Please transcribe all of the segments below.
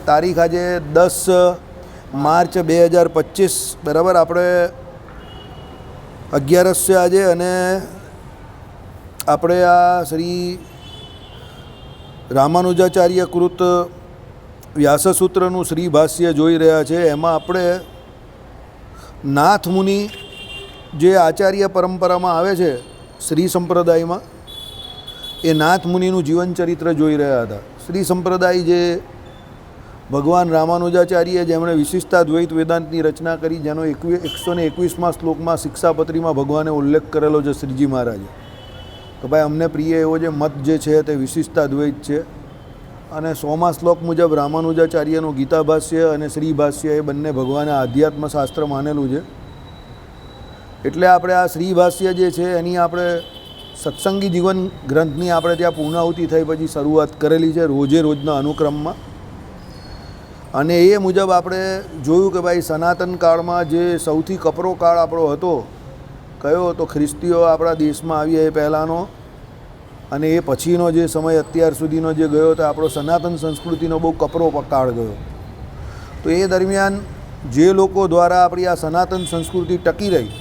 તારીખ આજે 10 માર્ચ 2025 બરાબર. આપણે 11 છે આજે અને આપણે આ શ્રી રામાનુજાચાર્ય કૃત વ્યાસસૂત્રનું શ્રી ભાષ્ય જોઈ રહ્યા છે. એમાં આપણે નાથ મુનિ જે આચાર્ય પરંપરામાં આવે છે શ્રી સંપ્રદાયમાં, એ નાથ મુનિનું જીવન ચરિત્ર જોઈ રહ્યા હતા. શ્રી સંપ્રદાય જે ભગવાન રામાનુજાચાર્ય જેમણે વિશિષ્ટાદ્વૈત વેદાંતની રચના કરી, જેનો 121મા શ્લોકમાં શિક્ષાપત્રીમાં ભગવાને ઉલ્લેખ કરેલો છે શ્રીજી મહારાજે કે ભાઈ અમને પ્રિય એવો જે મત જે છે તે વિશિષ્ટાદ્વૈત છે. અને 100મા શ્લોક મુજબ રામાનુજાચાર્યનું ગીતા ભાષ્ય અને શ્રી ભાષ્ય એ બંને ભગવાને આધ્યાત્મ શાસ્ત્ર માનેલું છે. એટલે આપણે આ શ્રી ભાષ્ય જે છે એની આપણે સત્સંગી જીવન ગ્રંથની આપણે ત્યાં પૂર્ણાહુતિ થઈ પછી શરૂઆત કરેલી છે રોજે રોજના અનુક્રમમાં. અને એ મુજબ આપણે જોયું કે ભાઈ સનાતન કાળમાં જે સૌથી કપરો કાળ આપણો હતો કયો, તો ખ્રિસ્તીઓ આપણા દેશમાં આવ્યા એ પહેલાંનો અને એ પછીનો જે સમય અત્યાર સુધીનો જે ગયો તો આપણો સનાતન સંસ્કૃતિનો બહુ કપરો કાળ ગયો. તો એ દરમિયાન જે લોકો દ્વારા આપણી આ સનાતન સંસ્કૃતિ ટકી રહી,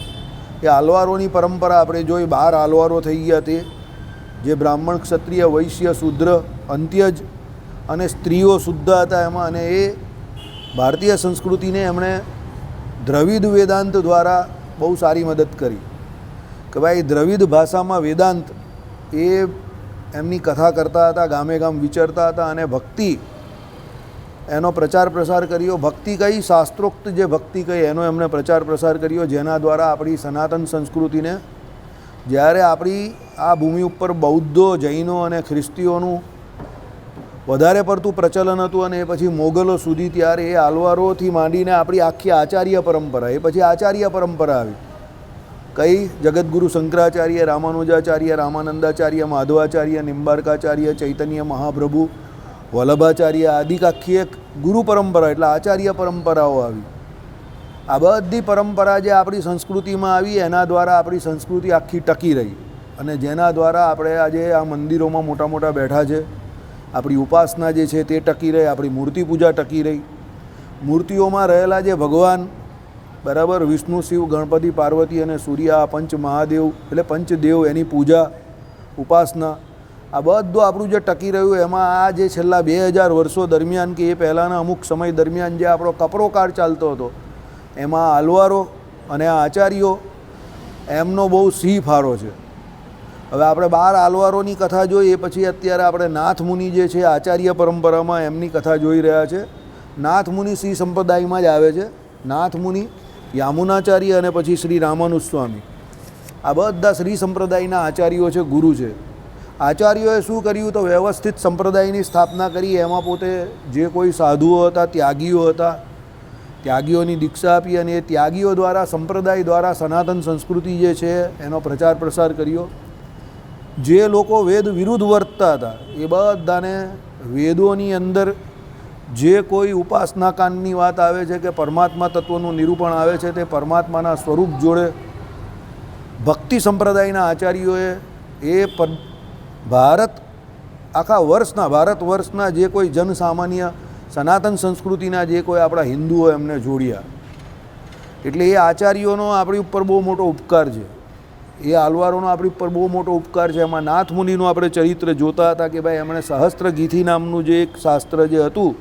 એ આલવારોની પરંપરા આપણે જોઈ. 12 આલવારો થઈ ગયા, તે જે બ્રાહ્મણ, ક્ષત્રિય, વૈશ્ય, શૂદ્ર, અંત્યજ અને સ્ત્રીઓ શુદ્ધ હતા એમાં. અને એ ભારતીય સંસ્કૃતિને એમણે દ્રવિડ વેદાંત દ્વારા બહુ સારી મદદ કરી કે ભાઈ દ્રવિડ ભાષામાં વેદાંત એ એમની કથા કરતા હતા, ગામે ગામ વિચરતા હતા અને ભક્તિ એનો પ્રચાર પ્રસાર કર્યો. ભક્તિ કઈ, શાસ્ત્રોક્ત જે ભક્તિ કઈ એનો એમણે પ્રચાર પ્રસાર કર્યો, જેના દ્વારા આપણી સનાતન સંસ્કૃતિને, જ્યારે આપણી આ ભૂમિ ઉપર બૌદ્ધો, જૈનો અને ખ્રિસ્તીઓનું વધારે પડતું પ્રચલન હતું અને એ પછી મોગલો સુધી, ત્યારે એ આલવારોથી માંડીને આપણી આખી આચાર્ય પરંપરા, એ પછી આચાર્ય પરંપરા આવી. કઈ? જગદગુરુ શંકરાચાર્ય, રામાનુજાચાર્ય, રામાનંદાચાર્ય, માધવાચાર્ય, નિંબાર્કાચાર્ય, ચૈતન્ય મહાપ્રભુ, વલ્લભાચાર્ય આદિ આખી એક ગુરુ પરંપરા, એટલે આચાર્ય પરંપરાઓ આવી. આ બધી પરંપરા જે આપણી સંસ્કૃતિમાં આવી એના દ્વારા આપણી સંસ્કૃતિ આખી ટકી રહી અને જેના દ્વારા આપણે આજે આ મંદિરોમાં મોટા મોટા બેઠા છે. આપણી ઉપાસના જે છે તે ટકી રહી, આપણી મૂર્તિ પૂજા ટકી રહી. મૂર્તિઓમાં રહેલા જે ભગવાન બરાબર, વિષ્ણુ, શિવ, ગણપતિ, પાર્વતી અને સૂર્ય, આ પંચ મહાદેવ એટલે પંચદેવ, એની પૂજા, ઉપાસના, આ બધું આપણું જે ટકી રહ્યું. એમાં આ જે છેલ્લા 2000 વર્ષો દરમિયાન કે એ પહેલાંના અમુક સમય દરમિયાન જે આપણો કપરો કાળ ચાલતો હતો, એમાં આલવારો અને આ આચાર્યો એમનો બહુ સિંહ ફાળો છે. હવે આપણે 12 આલવારોની કથા જોઈએ, પછી અત્યારે આપણે નાથ મુનિ જે છે આચાર્ય પરંપરામાં એમની કથા જોઈ રહ્યા છે. નાથ મુનિ શ્રી સંપ્રદાયમાં જ આવે છે. નાથ મુનિ, યામુનાચાર્ય અને પછી શ્રી રામાનુજ સ્વામી, આ બધા શ્રી સંપ્રદાયના આચાર્યો છે, ગુરુ છે. આચાર્યોએ શું કર્યું તો વ્યવસ્થિત સંપ્રદાયની સ્થાપના કરી. એમાં પોતે જે કોઈ સાધુઓ હતા, ત્યાગીઓ હતા, ત્યાગીઓની દીક્ષા આપી અને એ ત્યાગીઓ દ્વારા, સંપ્રદાય દ્વારા સનાતન સંસ્કૃતિ જે છે એનો પ્રચાર પ્રસાર કર્યો. જે લોકો વેદ વિરુદ્ધ વર્તતા હતા એ બધાને વેદોની અંદર જે કોઈ ઉપાસના કાંડની વાત આવે છે કે પરમાત્મા તત્વનું નિરૂપણ આવે છે, તે પરમાત્માના સ્વરૂપ જોડે ભક્તિ સંપ્રદાયના આચાર્યોએ એ આખા ભારત વર્ષના જે કોઈ જનસામાન્ય સનાતન સંસ્કૃતિના જે કોઈ આપણા હિન્દુઓ એમને જોડ્યા. એટલે એ આચાર્યોનો આપણી ઉપર બહુ મોટો ઉપકાર છે. એ આલવારોનો આપણી ઉપર બહુ મોટો ઉપકાર છે. એમાં નાથ મુનિનું આપણે ચરિત્ર જોતા હતા કે ભાઈ એમણે સહસ્ત્ર ગીથી નામનું જે એક શાસ્ત્ર જે હતું,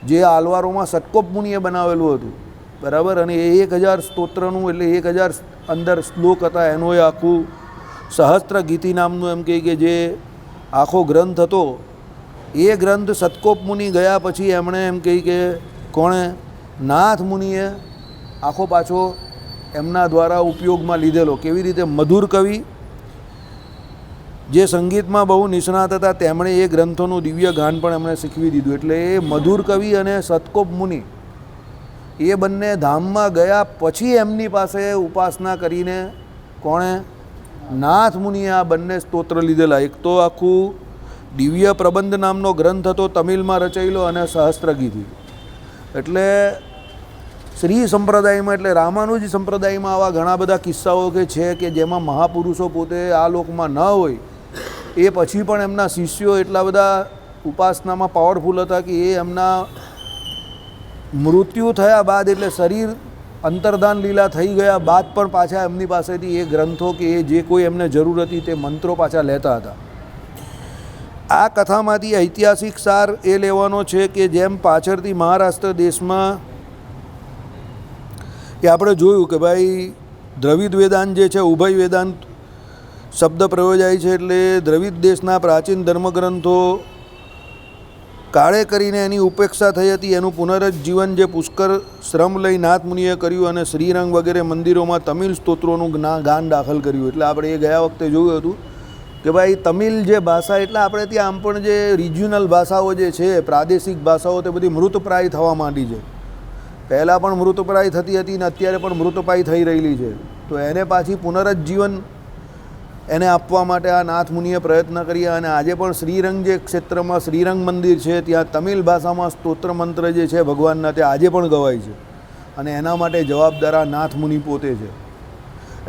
જે આલવારોમાં સટકોપ મુનિએ બનાવેલું હતું બરાબર. અને એ 1000 સ્તોત્રનું એટલે 1000 અંદર શ્લોક હતા એનું એ આખું સહસ્ત્ર ગીતિ નામનું એમ કહે કે જે આખો ગ્રંથ હતો, એ ગ્રંથ સતકોપ મુનિ ગયા પછી એમણે એમ કહી કે કોણે? નાથ મુનિએ આખો પાછો એમના દ્વારા ઉપયોગમાં લીધેલો. કેવી રીતે? મધુર કવિ જે સંગીતમાં બહુ નિષ્ણાત હતા, તેમણે એ ગ્રંથોનું દિવ્ય ગાન પણ એમણે શીખવી દીધું. એટલે એ મધુર કવિ અને સતકોપ મુનિ એ બંને ધામમાં ગયા પછી એમની પાસે ઉપાસના કરીને કોણે? નાથ મુનિએ આ બંને સ્તોત્ર લીધેલા. એક તો આખું દિવ્ય પ્રબંધ નામનો ગ્રંથ હતો, તમિલમાં રચાયેલો, અને સહસ્ત્રગીતિ. એટલે શ્રી સંપ્રદાયમાં એટલે રામાનુજ સંપ્રદાયમાં આવા ઘણા બધા કિસ્સાઓ કે છે કે જેમાં મહાપુરુષો પોતે આ લોકમાં ન હોય, એ પછી પણ એમના શિષ્યો એટલા બધા ઉપાસનામાં પાવરફુલ હતા કે એ એમના મૃત્યુ થયા બાદ એટલે શરીર અંતર્ધાન લીલા થઈ ગયા બાદ પણ પાછા એમની પાસેથી એ ગ્રંથો કે એ જે કોઈ એમને જરૂર હતી તે મંત્રો પાછા લેતા હતા. આ કથામાંથી ઐતિહાસિક સાર એ લેવાનો છે કે જેમ પાછળથી મહારાષ્ટ્ર દેશમાં કે આપણે જોયું કે ભાઈ દ્રવિડ વેદાંત જે છે ઉભય વેદાંત શબ્દ પ્રયોજાય છે એટલે દ્રવિડ દેશના પ્રાચીન ધર્મગ્રંથો કાળે કરીને એની ઉપેક્ષા થઈ હતી. એનું પુનરુજ્જીવન જે પુષ્કર શ્રમ લઈ નાથ મુનિએ કર્યું અને શ્રીરંગ વગેરે મંદિરોમાં તમિલ સ્તોત્રોનું ગાન દાખલ કર્યું. એટલે આપણે એ ગયા વખતે જોયું હતું કે ભાઈ તમિલ જે ભાષા એટલે આપણે ત્યાં આમ પણ જે રિજિયોનલ ભાષાઓ જે છે પ્રાદેશિક ભાષાઓ તે બધી મૃતપ્રાય થવા માંડી છે. પહેલાં પણ મૃતપ્રાય થતી હતી ને અત્યારે પણ મૃતપ્રાય થઈ રહેલી છે. તો એને પાછી પુનરુજ્જીવન એને આપવા માટે આ નાથ મુનિએ પ્રયત્ન કર્યા અને આજે પણ શ્રીરંગ જે ક્ષેત્રમાં શ્રીરંગ મંદિર છે ત્યાં તમિલ ભાષામાં સ્તોત્ર મંત્ર જે છે ભગવાનના તે આજે પણ ગવાય છે અને એના માટે જવાબદાર આ નાથ મુનિ પોતે છે.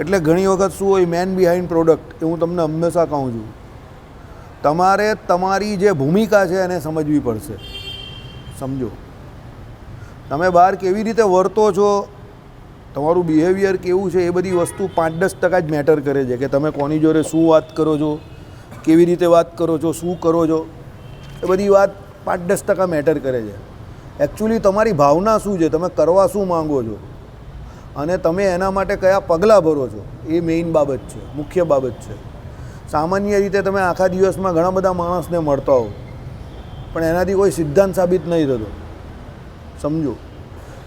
એટલે ઘણી વખત શું હોય મેન બિહાઇન્ડ પ્રોડક્ટ એ હું તમને હંમેશા કહું છું, તમારે તમારી જે ભૂમિકા છે એને સમજવી પડશે. સમજો તમે બહાર કેવી રીતે વર્તો છો, તમારું બિહેવિયર કેવું છે, એ બધી વસ્તુ 5-10% જ મેટર કરે છે કે તમે કોની જોડે શું વાત કરો છો, કેવી રીતે વાત કરો છો, શું કરો છો, એ બધી વાત 5-10% મેટર કરે છે. એકચ્યુઅલી તમારી ભાવના શું છે, તમે કરવા શું માંગો છો અને તમે એના માટે કયા પગલાં ભરો છો એ મેઇન બાબત છે, મુખ્ય બાબત છે. સામાન્ય રીતે તમે આખા દિવસમાં ઘણા બધા માણસને મળતા હો પણ એનાથી કોઈ સિદ્ધાંત સાબિત નહીં થતો. સમજો,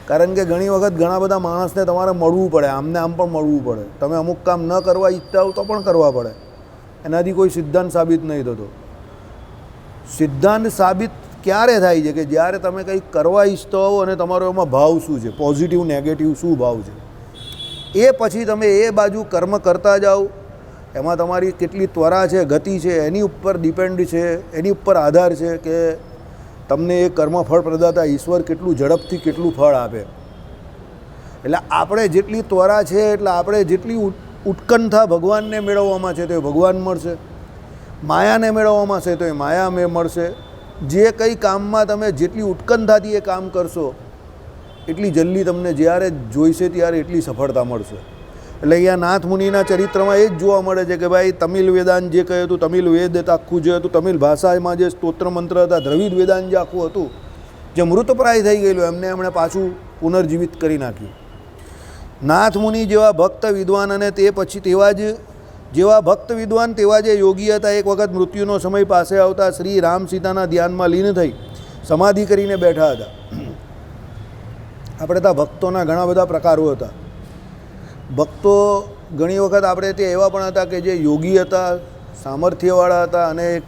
કારણ કે ઘણી વખત ઘણા બધા માણસને તમારે મળવું પડે, આમને આમ પણ મળવું પડે. તમે અમુક કામ ન કરવા ઈચ્છતા હો તો પણ કરવા પડે, એનાથી કોઈ સિદ્ધાંત સાબિત નહીં થતો. સિદ્ધાંત સાબિત ક્યારે થાય છે કે જ્યારે તમે કંઈક કરવા ઈચ્છતા હો અને તમારો એમાં ભાવ શું છે, પોઝિટિવ નેગેટિવ શું ભાવ છે, એ પછી તમે એ બાજુ કર્મ કરતા જાઓ. એમાં તમારી કેટલી ત્વરા છે, ગતિ છે, એની ઉપર ડિપેન્ડ છે, એની ઉપર આધાર છે કે તમને એ કર્મફળ પ્રદાતા ઈશ્વર કેટલું ઝડપથી કેટલું ફળ આપે. એટલે આપણે જેટલી ત્વરા છે એટલે આપણે જેટલી ઉત્કંઠા ભગવાનને મેળવવામાં છે તો એ ભગવાન મળશે, માયાને મેળવવામાં છે તો એ માયા મળશે. જે કંઈ કામમાં તમે જેટલી ઉત્કંઠાથી એ કામ કરશો એટલી જલ્દી તમને જ્યારે જોઈશે ત્યારે એટલી સફળતા મળશે. એટલે અહીંયા નાથ મુનિના ચરિત્રમાં એ જ જોવા મળે છે કે ભાઈ તમિલ વેદાંત જે કહ્યું હતું, તમિલ વેદ આખું જે હતું, તમિલ ભાષામાં જે સ્તોત્ર મંત્ર હતા, દ્રવિડ વેદાંત જે આખું હતું જે મૃતપ્રાય થઈ ગયેલું એમણે પાછું પુનર્જીવિત કરી નાખ્યું. નાથ મુનિ જેવા ભક્ત વિદ્વાન અને તે પછી તેવા જ જેવા ભક્ત વિદ્વાન તેવા જે યોગી હતા એક વખત મૃત્યુનો સમય પાસે આવતા શ્રી રામ સીતાના ધ્યાનમાં લીન થઈ સમાધિ કરીને બેઠા હતા. આપણે ત્યાં ભક્તોના ઘણા બધા પ્રકારો હતા. ભક્તો ઘણી વખત આપણે ત્યાં એવા પણ હતા કે જે યોગી હતા, સામર્થ્યવાળા હતા અને એક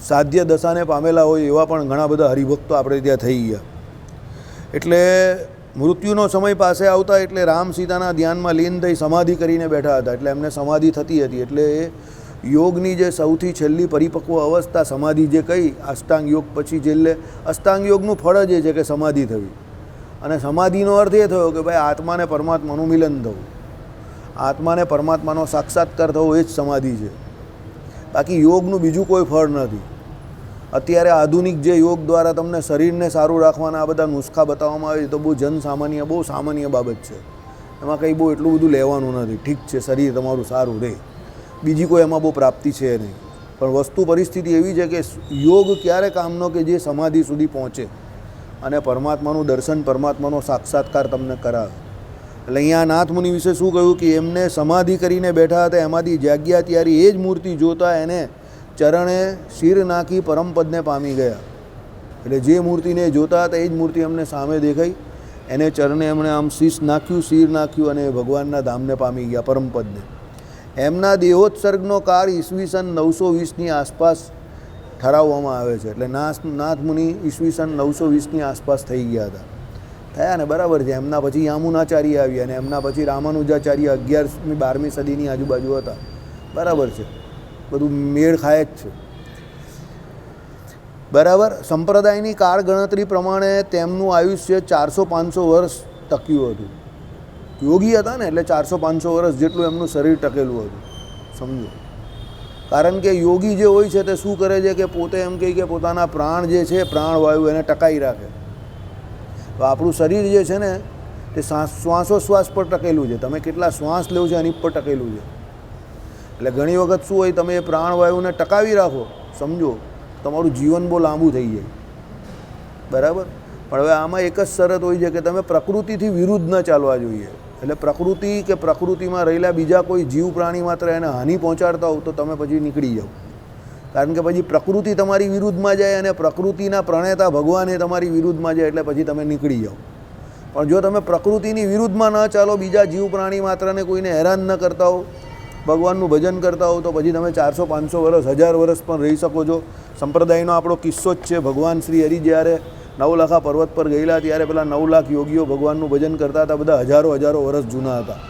સાધ્ય દશાને પામેલા હોય એવા પણ ઘણા બધા હરિભક્તો આપણે ત્યાં થઈ ગયા. એટલે મૃત્યુનો સમય પાસે આવતા એટલે રામ સીતાના ધ્યાનમાં લીન થઈ સમાધિ કરીને બેઠા હતા. એટલે એમને સમાધિ થતી હતી. એટલે એ યોગની જે સૌથી છેલ્લી પરિપક્વ અવસ્થા સમાધિ જે કહી અષ્ટાંગ યોગ પછી છેલ્લે અષ્ટાંગ યોગનું ફળ જ એ છે કે સમાધિ થવી. અને સમાધિનો અર્થ એ થયો કે ભાઈ આત્માને પરમાત્માનું મિલન થવું, આત્માને પરમાત્માનો સાક્ષાત્કાર થવો એ જ સમાધિ છે. બાકી યોગનું બીજું કોઈ ફળ નથી. અત્યારે આધુનિક જે યોગ દ્વારા તમને શરીરને સારું રાખવાના આ બધા નુસ્ખા બતાવવામાં આવે છે તો બહુ જનસામાન્ય બહુ સામાન્ય બાબત છે. એમાં કંઈ બહુ એટલું બધું લેવાનું નથી. ઠીક છે, શરીર તમારું સારું રહે, બીજી કોઈ એમાં બહુ પ્રાપ્તિ છે નહીં. પણ વસ્તુ પરિસ્થિતિ એવી છે કે યોગ ક્યારે કામનો કે જે સમાધિ સુધી પહોંચે અને પરમાત્માનું દર્શન, પરમાત્માનો સાક્ષાત્કાર તમને કરાવે. એટલે અહીંયા નાથ મુનિ વિશે શું કહ્યું કે એમને સમાધિ કરીને બેઠા હતા, એમાંથી જાગ્યા ત્યારે એ જ મૂર્તિ જોતા એને ચરણે શિર નાખી પરમપદને પામી ગયા. એટલે જે મૂર્તિને જોતા હતા એ જ મૂર્તિ એમને સામે દેખાઈ, એને ચરણે એમણે આમ શીશ નાખ્યું, શિર નાખ્યું અને ભગવાનના ધામને પામી ગયા, પરમપદને. એમના દેહોત્સર્ગનો કાળ ઈસવીસન 920ની આસપાસ ઠરાવવામાં આવે છે. એટલે નાથ મુનિ ઈસવીસન 920ની આસપાસ થઈ ગયા હતા. થયા ને, બરાબર છે. એમના પછી યામુનાચાર્ય આવ્યા અને એમના પછી રામાનુજાચાર્ય 11મી 12મી સદીની આજુબાજુ હતા. બરાબર છે, બધું મેળ ખાય જ છે. બરાબર. સંપ્રદાયની કાળ ગણતરી પ્રમાણે તેમનું આયુષ્ય 400-500 વર્ષ ટક્યું હતું. યોગી હતા ને એટલે 400-500 વર્ષ જેટલું એમનું શરીર ટકેલું હતું. સમજો, કારણ કે યોગી જે હોય છે તે શું કરે છે કે પોતે એમ કહે કે પોતાના પ્રાણ જે છે પ્રાણવાયુ એને ટકાવી રાખે. તો આપણું શરીર જે છે ને તે શ્વાસોશ્વાસ પર ટકેલું છે. તમે કેટલા શ્વાસ લેવો છો એની પર ટકેલું છે. એટલે ઘણી વખત શું હોય, તમે એ પ્રાણવાયુને ટકાવી રાખો, સમજો તમારું જીવન બહુ લાંબુ થઈ જાય, બરાબર. પણ હવે આમાં એક જ શરત હોય છે કે તમે પ્રકૃતિથી વિરુદ્ધ ન ચાલવા જોઈએ. એટલે પ્રકૃતિ કે પ્રકૃતિમાં રહેલા બીજા કોઈ જીવ પ્રાણી માત્ર એને હાનિ પહોંચાડતા હો તો તમે પછી નીકળી જાઓ. કારણ કે પછી પ્રકૃતિ તમારી વિરુદ્ધમાં જાય અને પ્રકૃતિના પ્રણેતા ભગવાન એ તમારી વિરુદ્ધમાં જાય એટલે પછી તમે નીકળી જાઓ. પણ જો તમે પ્રકૃતિની વિરુદ્ધમાં ન ચાલો, બીજા જીવ પ્રાણી માત્રને કોઈને હેરાન ન કરતા હો, ભગવાનનું ભજન કરતા હો, તો પછી તમે 400-500 વર્ષ 1000 વર્ષ પણ રહી શકો છો. સંપ્રદાયનો આપણો કિસ્સો જ છે. ભગવાન શ્રી હરિ જ્યારે નવલખા પર્વત પર ગયેલા ત્યારે પેલા 9 લાખ યોગીઓ ભગવાનનું ભજન કરતા હતા. બધા હજારો વર્ષ જૂના હતા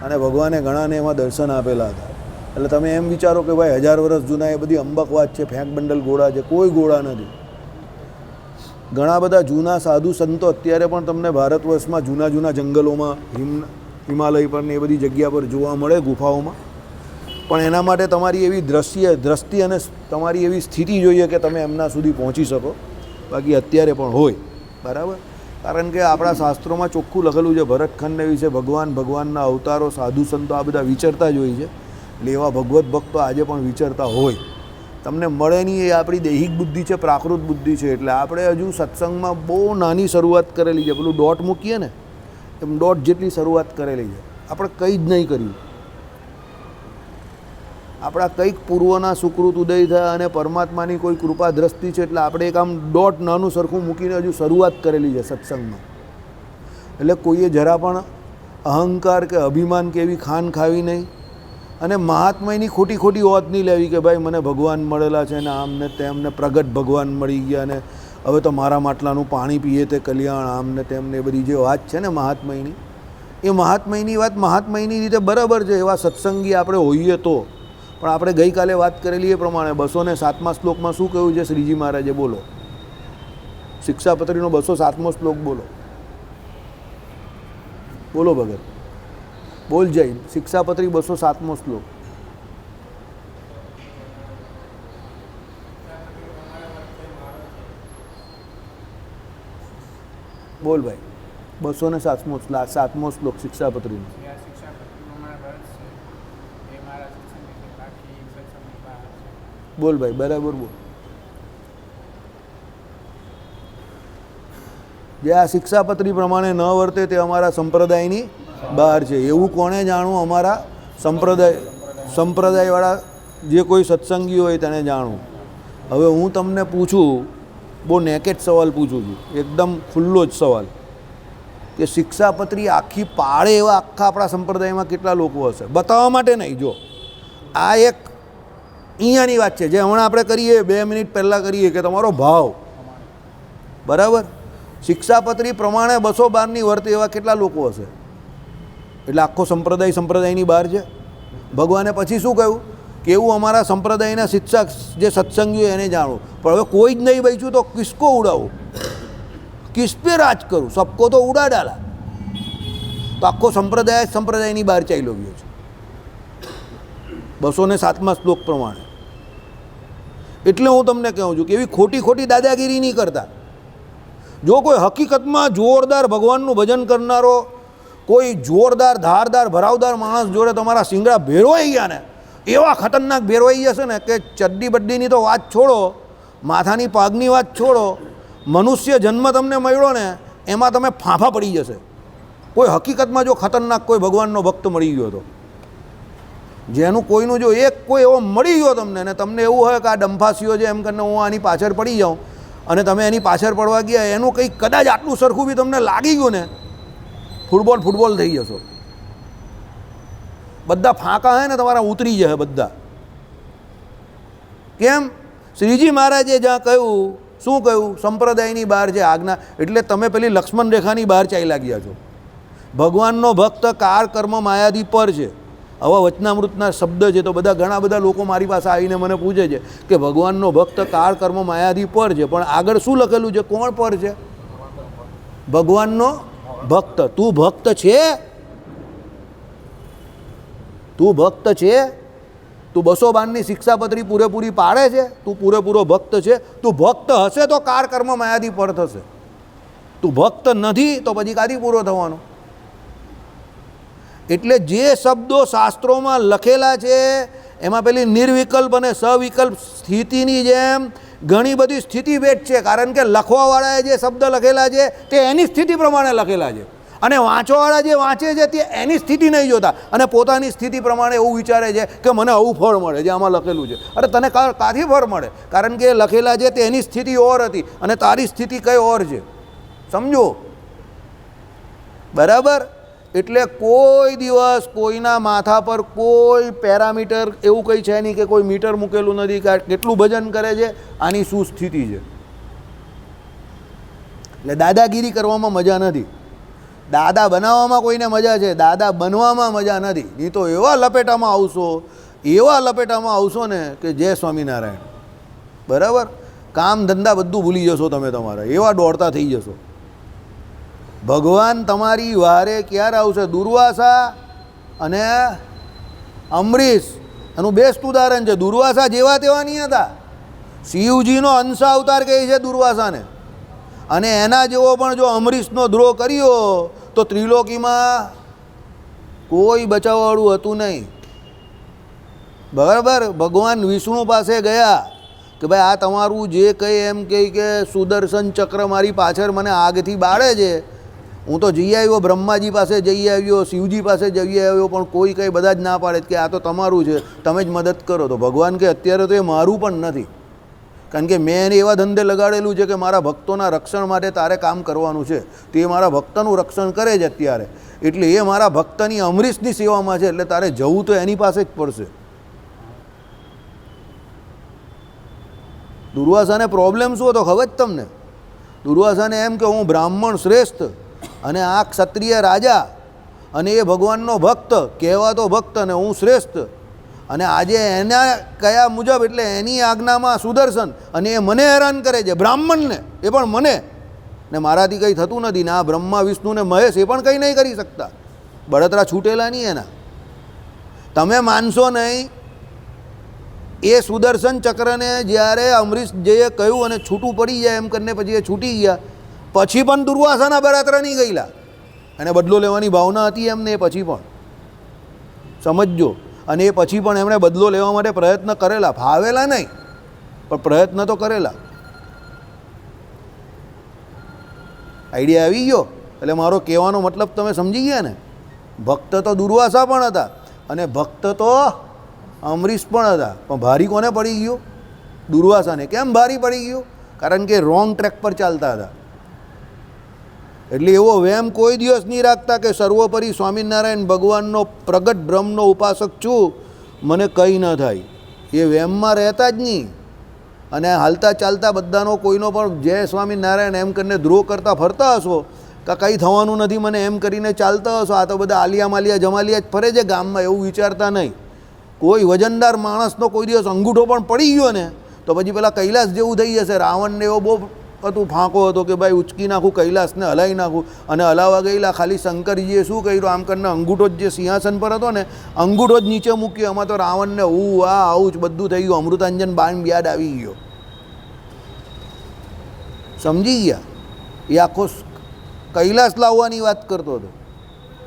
અને ભગવાને ઘણાને એમાં દર્શન આપેલા હતા. એટલે તમે એમ વિચારો કે ભાઈ 1000 વર્ષ જૂના એ બધી અંબક વાત છે, ફેંક બંડલ ગોળા છે. કોઈ ગોળા નથી. ઘણા બધા જૂના સાધુ સંતો અત્યારે પણ તમને ભારત વર્ષમાં જૂના જંગલોમાં હિમાલય પર ને એ બધી જગ્યા પર જોવા મળે, ગુફાઓમાં. પણ એના માટે તમારી એવી દ્રષ્ટિ અને તમારી એવી સ્થિતિ જોઈએ કે તમે એમના સુધી પહોંચી શકો. બાકી અત્યારે પણ હોય, બરાબર. કારણ કે આપણા શાસ્ત્રોમાં ચોખ્ખું લખેલું છે ભરતખંડને વિશે, ભગવાનના અવતારો, સાધુ સંતો આ બધા વિચરતા જ હોય છે. એટલે એવા ભગવત ભક્તો આજે પણ વિચરતા હોય. તમને મળે નહીં, એ આપણી દૈહિક બુદ્ધિ છે, પ્રાકૃત બુદ્ધિ છે. એટલે આપણે હજુ સત્સંગમાં બહુ નાની શરૂઆત કરેલી છે. પેલું ડોટ મૂકીએ ને એમ ડોટ જેટલી શરૂઆત કરેલી છે. આપણે કંઈ જ નહીં કર્યું. આપણા કંઈક પૂર્વના સુકૃત ઉદય થયા અને પરમાત્માની કોઈ કૃપા દ્રષ્ટિ છે એટલે આપણે એક આમ ડોટ નાનું સરખું મૂકીને હજુ શરૂઆત કરેલી છે સત્સંગમાં. એટલે કોઈએ જરા પણ અહંકાર કે અભિમાન કે એવી ખાન ખાવી નહીં. અને મહાત્માની ખોટી ઓત નહીં લેવી કે ભાઈ મને ભગવાન મળેલા છે ને આમને તેમને પ્રગટ ભગવાન મળી ગયા ને હવે તો મારા માટલાનું પાણી પીએ તે કલ્યાણ, આમને તેમને એ બધી જે વાત છે ને મહાત્માની, એ મહાત્માની વાત મહાત્માની રીતે બરાબર છે. એવા સત્સંગી આપણે હોઈએ તો. પણ આપણે ગઈકાલે વાત કરેલી એ પ્રમાણે 207મા શ્લોકમાં શું કહ્યું છે શ્રીજી મહારાજે? બોલો. શિક્ષાપત્રીનો 207મો શ્લોક બોલો. બોલો ભગત, બોલ જય. શિક્ષાપત્રી 207મો શ્લોક. બોલ ભાઈ. 207મો શ્લોક શિક્ષાપત્રીનો. બોલ ભાઈ, બરાબર બોલ. જે આ શિક્ષાપત્રી પ્રમાણે ન વર્તે તે અમારા સંપ્રદાયની બહાર છે. એવું કોણે જાણવું? અમારા સંપ્રદાયવાળા જે કોઈ સત્સંગી હોય તેને જાણવું. હવે હું તમને પૂછું, બહુ નેકેટ સવાલ પૂછું છું, એકદમ ખુલ્લો જ સવાલ, કે શિક્ષાપત્રી આખી પાળે એવા આખા આપણા સંપ્રદાયમાં કેટલા લોકો હશે? બતાવવા માટે નહીં. જો આ એક અહીંયાની વાત છે જે હમણાં આપણે કરીએ, 2 મિનિટ પહેલાં કરીએ કે તમારો ભાવ બરાબર. શિક્ષાપત્રી પ્રમાણે 212ની વર્તે એવા કેટલા લોકો હશે? એટલે આખો સંપ્રદાયની બહાર છે. ભગવાને પછી શું કહ્યું કે એવું અમારા સંપ્રદાયના શિક્ષક જે સત્સંગીઓ એને જાણવું. પણ હવે કોઈ જ નહીં બચ્યું તો કિસકો ઉડાવું, કિસ પે રાજ કરું, સબકો તો ઉડા ડાલા. તો આખો સંપ્રદાયની બહાર ચાલ્યો ગયો છે 207મા શ્લોક પ્રમાણે. એટલે હું તમને કહું છું કે એવી ખોટી દાદાગીરી નહીં કરતા. જો કોઈ હકીકતમાં જોરદાર ભગવાનનું ભજન કરનારો, કોઈ જોરદાર ધારદાર ભરાવદાર માણસ જોડે તમારા શિંગડા ભેરવાઈ ગયા ને, એવા ખતરનાક ભેરવાઈ જશે ને કે ચડ્ડી બડ્ડીની તો વાત છોડો, માથાની પાગની વાત છોડો, મનુષ્ય જન્મ તમને મળ્યો ને એમાં તમે ફાંફા પડી જશે. કોઈ હકીકતમાં જો ખતરનાક કોઈ ભગવાનનો ભક્ત મળી ગયો તો, જેનું કોઈનું જો એક કોઈ એવો મળી ગયો તમને ને તમને એવું હોય કે આ ડંફાસીઓ છે એમ કરીને હું આની પાછળ પડી જાઉં અને તમે એની પાછળ પડવા ગયા, એનું કંઈક કદાચ આટલું સરખું બી તમને લાગી ગયું ને, ફૂટબોલ થઈ જશો. બધા ફાંકા હે ને તમારા ઉતરી જશે બધા. કેમ? શ્રીજી મહારાજે જ્યાં કહ્યું, શું કહ્યું? સંપ્રદાયની બહાર છે આજ્ઞા. એટલે તમે પેલી લક્ષ્મણ રેખાની બહાર ચાલ્યા ગયા છો. ભગવાનનો ભક્ત કાર કર્મ માયાથી પર છે. આવા વચનામૃતના શબ્દ છે તો ઘણા બધા લોકો મારી પાસે આવીને મને પૂછે છે કે ભગવાનનો ભક્ત કાર કર્મ માયાથી પર છે, પણ આગળ શું લખેલું છે? કોણ પર છે? ભગવાનનો ભક્ત. તું ભક્ત છે? તું ભક્ત છે? તું 212ની શિક્ષાપત્રી પૂરેપૂરી પાડે છે? તું પૂરેપૂરો ભક્ત છે? તું ભક્ત હશે તો કાર કર્મ માયાથી પર થશે. તું ભક્ત નથી તો પછી કાથી પૂરો થવાનો? એટલે જે શબ્દો શાસ્ત્રોમાં લખેલા છે એમાં પેલી નિર્વિકલ્પ અને સવિકલ્પ સ્થિતિની જેમ ઘણી બધી સ્થિતિ ભેટ છે. કારણ કે લખવાવાળાએ જે શબ્દ લખેલા છે તે એની સ્થિતિ પ્રમાણે લખેલા છે, અને વાંચવાવાળા જે વાંચે છે તે એની સ્થિતિ નહીં જોતા અને પોતાની સ્થિતિ પ્રમાણે એવું વિચારે છે કે મને આવું ફળ મળે જે આમાં લખેલું છે. અરે તને કાથી ફળ મળે? કારણ કે લખેલા છે તે એની સ્થિતિ ઓર હતી અને તારી સ્થિતિ કઈ ઓર છે. સમજો બરાબર? એટલે કોઈ દિવસ કોઈના માથા પર કોઈ પેરામીટર એવું કંઈ છે નહીં કે કોઈ મીટર મૂકેલું નથી કે કેટલું ભજન કરે છે, આની શું સ્થિતિ છે. એટલે દાદાગીરી કરવામાં મજા નથી. દાદા બનાવવામાં કોઈને મજા છે, દાદા બનવામાં મજા નથી. નહીં તો એવા લપેટામાં આવશો ને કે જય સ્વામિનારાયણ. બરાબર? કામ ધંધા બધું ભૂલી જશો તમે, તમારા એવા દોડતા થઈ જશો. ભગવાન તમારી વારે ક્યારે આવશે? દુર્વાસા અને અમરીશ એનું બેસ્ટ ઉદાહરણ છે. દુર્વાસા જેવા તેવા નહીં હતા. શિવજીનો અંશ અવતાર કહે છે દુર્વાસાને, અને એના જેવો પણ જો અમરીશનો દ્રોહ કર્યો તો ત્રિલોકીમાં કોઈ બચાવવાળું હતું નહીં. બરાબર? ભગવાન વિષ્ણુ પાસે ગયા કે ભાઈ આ તમારું જે કંઈ એમ કહે કે સુદર્શન ચક્ર મારી પાછળ મને આગથી બાળે છે, હું તો જઈ આવ્યો, બ્રહ્માજી પાસે જઈ આવ્યો, શિવજી પાસે જઈ આવ્યો, પણ કોઈ કંઈ બધા જ ના પાડે કે આ તો તમારું છે, તમે જ મદદ કરો. તો ભગવાન કે અત્યારે તો એ મારું પણ નથી, કારણ કે મેં એને એવા ધંધે લગાડેલું છે કે મારા ભક્તોના રક્ષણ માટે તારે કામ કરવાનું છે. તે મારા ભક્તનું રક્ષણ કરે છે અત્યારે, એટલે એ મારા ભક્તની અમરીશની સેવામાં છે, એટલે તારે જવું તો એની પાસે જ પડશે. દુર્વાસાને પ્રોબ્લેમ શું હતો ખબર જ તમને? દુર્વાસાને એમ કે હું બ્રાહ્મણ શ્રેષ્ઠ અને આ ક્ષત્રિય રાજા અને એ ભગવાનનો ભક્ત, કહેવાતો ભક્ત, અને હું શ્રેષ્ઠ, અને આજે એના કયા મુજબ એટલે એની આજ્ઞામાં સુદર્શન, અને એ મને હેરાન કરે છે, બ્રાહ્મણને, એ પણ મને, ને મારાથી કંઈ થતું નથી. ને આ બ્રહ્મા વિષ્ણુ ને મહેશ એ પણ કંઈ નહીં કરી શકતા. બળતરા છૂટેલા નહીં એના. તમે માનશો નહીં, એ સુદર્શન ચક્રને જ્યારે અમરીશજીએ કહ્યું અને છૂટું પડી જાય એમ કરીને પછી એ છૂટી ગયા, પછી પણ દુર્વાસાના બળતરા નહીં ગયેલા. એને બદલો લેવાની ભાવના હતી એમને, એ પછી પણ સમજજો. અને એ પછી પણ એમણે બદલો લેવા માટે પ્રયત્ન કરેલા, ફાવેલા નહીં પણ પ્રયત્ન તો કરેલા. આઈડિયા આવી ગયો? એટલે મારો કહેવાનો મતલબ તમે સમજી ગયા ને? ભક્ત તો દુર્વાસા પણ હતા અને ભક્ત તો અમરીશ પણ હતા, પણ ભારી કોને પડી ગયું? દુર્વાસાને. કેમ ભારી પડી ગયું? કારણ કે રોંગ ટ્રેક પર ચાલતા હતા. એટલે એવો વહેમ કોઈ દિવસ નહીં રાખતા કે સર્વોપરી સ્વામિનારાયણ ભગવાનનો પ્રગટ બ્રહ્મનો ઉપાસક છું, મને કંઈ ન થાય. એ વહેમમાં રહેતા જ નહીં. અને હાલતા ચાલતા બધાનો કોઈનો પણ જય સ્વામિનારાયણ એમ કરીને દ્રોહ કરતા ફરતા હશો કે કંઈ થવાનું નથી મને એમ કરીને ચાલતા હશો. આ તો બધા આલિયા માલિયા જમાલિયા જ ફરે છે ગામમાં, એવું વિચારતા નહીં. કોઈ વજનદાર માણસનો કોઈ દિવસ અંગૂઠો પણ પડી ગયો ને તો પછી પેલા કૈલાસ જેવું થઈ જશે. રાવણને એવો બહુ હતું ફાંકો હતો કે ભાઈ ઉચકી નાખું કૈલાસને, હલાવી નાખું, અને હલાવવા ગયેલા ખાલી શંકરજીએ શું કર્યું આમ કરીને અંગૂઠો જ જે સિંહાસન પર હતો ને અંગૂઠો જ નીચે મૂક્યો. એમાં તો રાવણને આવું જ બધું થઈ ગયું. અમૃતાંજન બાણ યાદ આવી ગયો. સમજી ગયા? એ આખો કૈલાસ લાવવાની વાત કરતો હતો.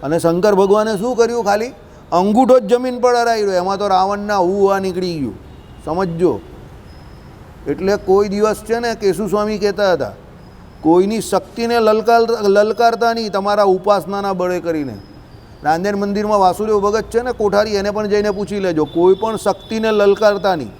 અને શંકર ભગવાને શું કર્યું? ખાલી અંગૂઠો જ જમીન પર હરાવી રહ્યો. એમાં તો રાવણના નીકળી ગયું. સમજજો. એટલે કોઈ દિવસ છે ને કેશુ સ્વામી કહેતા હતા, કોઈની શક્તિને લલકારતા નહીં તમારા ઉપાસનાના બળે કરીને. નાંદેડ મંદિરમાં વાસુદેવ ભગત છે ને કોઠારી, એને પણ જઈને પૂછી લેજો. કોઈ પણ શક્તિને લલકારતા નહીં,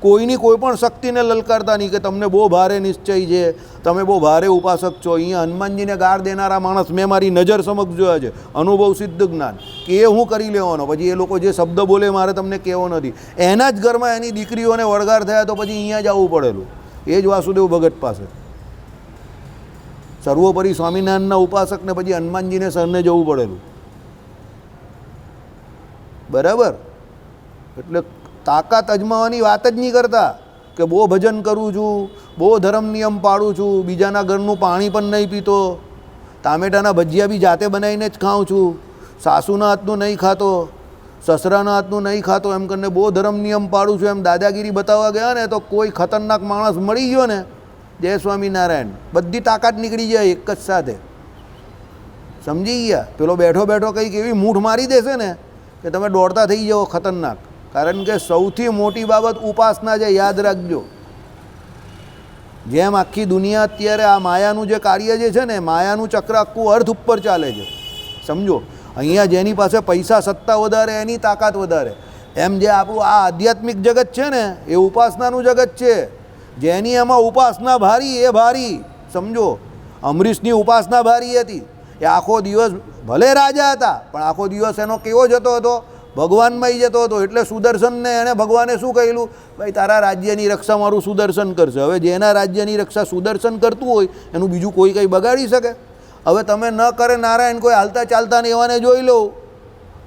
કોઈની કોઈ પણ શક્તિને લલકારતા નહીં કે તમને બહુ ભારે નિશ્ચય છે, તમે બહુ ભારે ઉપાસક છો. અહીંયા હનુમાનજીને ગાળ દેનારા માણસ મેં મારી નજર સમક્ષ જોયા છે, અનુભવ સિદ્ધ જ્ઞાન, કે એ હું કરી લેવાનો. પછી એ લોકો જે શબ્દ બોલે મારે તમને કહેવો નથી. એના જ ઘરમાં એની દીકરીઓને વળગાર થયા તો પછી અહીંયા જ આવવું પડેલું. એ જ વાસુદેવ ભગત પાસે. સર્વોપરી સ્વામિનારાયણના ઉપાસકને પછી હનુમાનજીને સરને જવું પડેલું. બરાબર? એટલે તાકાત અજમાવાની વાત જ નહીં કરતા કે બહુ ભજન કરું છું, બહુ ધર્મ નિયમ પાળું છું, બીજાના ઘરનું પાણી પણ નહીં પીતો, ટામેટાના ભજીયા બી જાતે બનાવીને જ ખાઉં છું, સાસુના હાથનું નહીં ખાતો, સસરાના હાથનું નહીં ખાતો એમ કરીને બહુ ધર્મ નિયમ પાડું છું એમ દાદાગીરી બતાવવા ગયા ને તો કોઈ ખતરનાક માણસ મળી ગયો ને, જય સ્વામિનારાયણ, બધી તાકાત નીકળી જાય એક જ સાથે. સમજી ગયા? પેલો બેઠો બેઠો કંઈક એવી મૂઠ મારી દેશે ને કે તમે દોડતા થઈ જાઓ ખતરનાક. કારણ કે સૌથી મોટી બાબત ઉપાસના છે, યાદ રાખજો. જેમ આખી દુનિયા અત્યારે આ માયાનું જે કાર્ય જે છે ને, માયાનું ચક્ર આખું અર્થ ઉપર ચાલે છે. સમજો, અહીંયા જેની પાસે પૈસા સત્તા વધારે એની તાકાત વધારે, એમ જે આપણું આ આધ્યાત્મિક જગત છે ને એ ઉપાસનાનું જગત છે. જેની એમાં ઉપાસના ભારી એ ભારી. સમજો, અમરીશની ઉપાસના ભારી હતી. એ આખો દિવસ ભલે રાજા હતા પણ આખો દિવસ એનો કેવો જતો હતો? ભગવાનમાં જતો હતો. એટલે સુદર્શનને એણે ભગવાને શું કહેલું? ભાઈ તારા રાજ્યની રક્ષા મારું સુદર્શન કરશે. હવે જેના રાજ્યની રક્ષા સુદર્શન કરતું હોય એનું બીજું કોઈ કંઈ બગાડી શકે? હવે તમે ન કરે નારાયણ, કોઈ હાલતા ચાલતા ને એવાને જોઈ લો,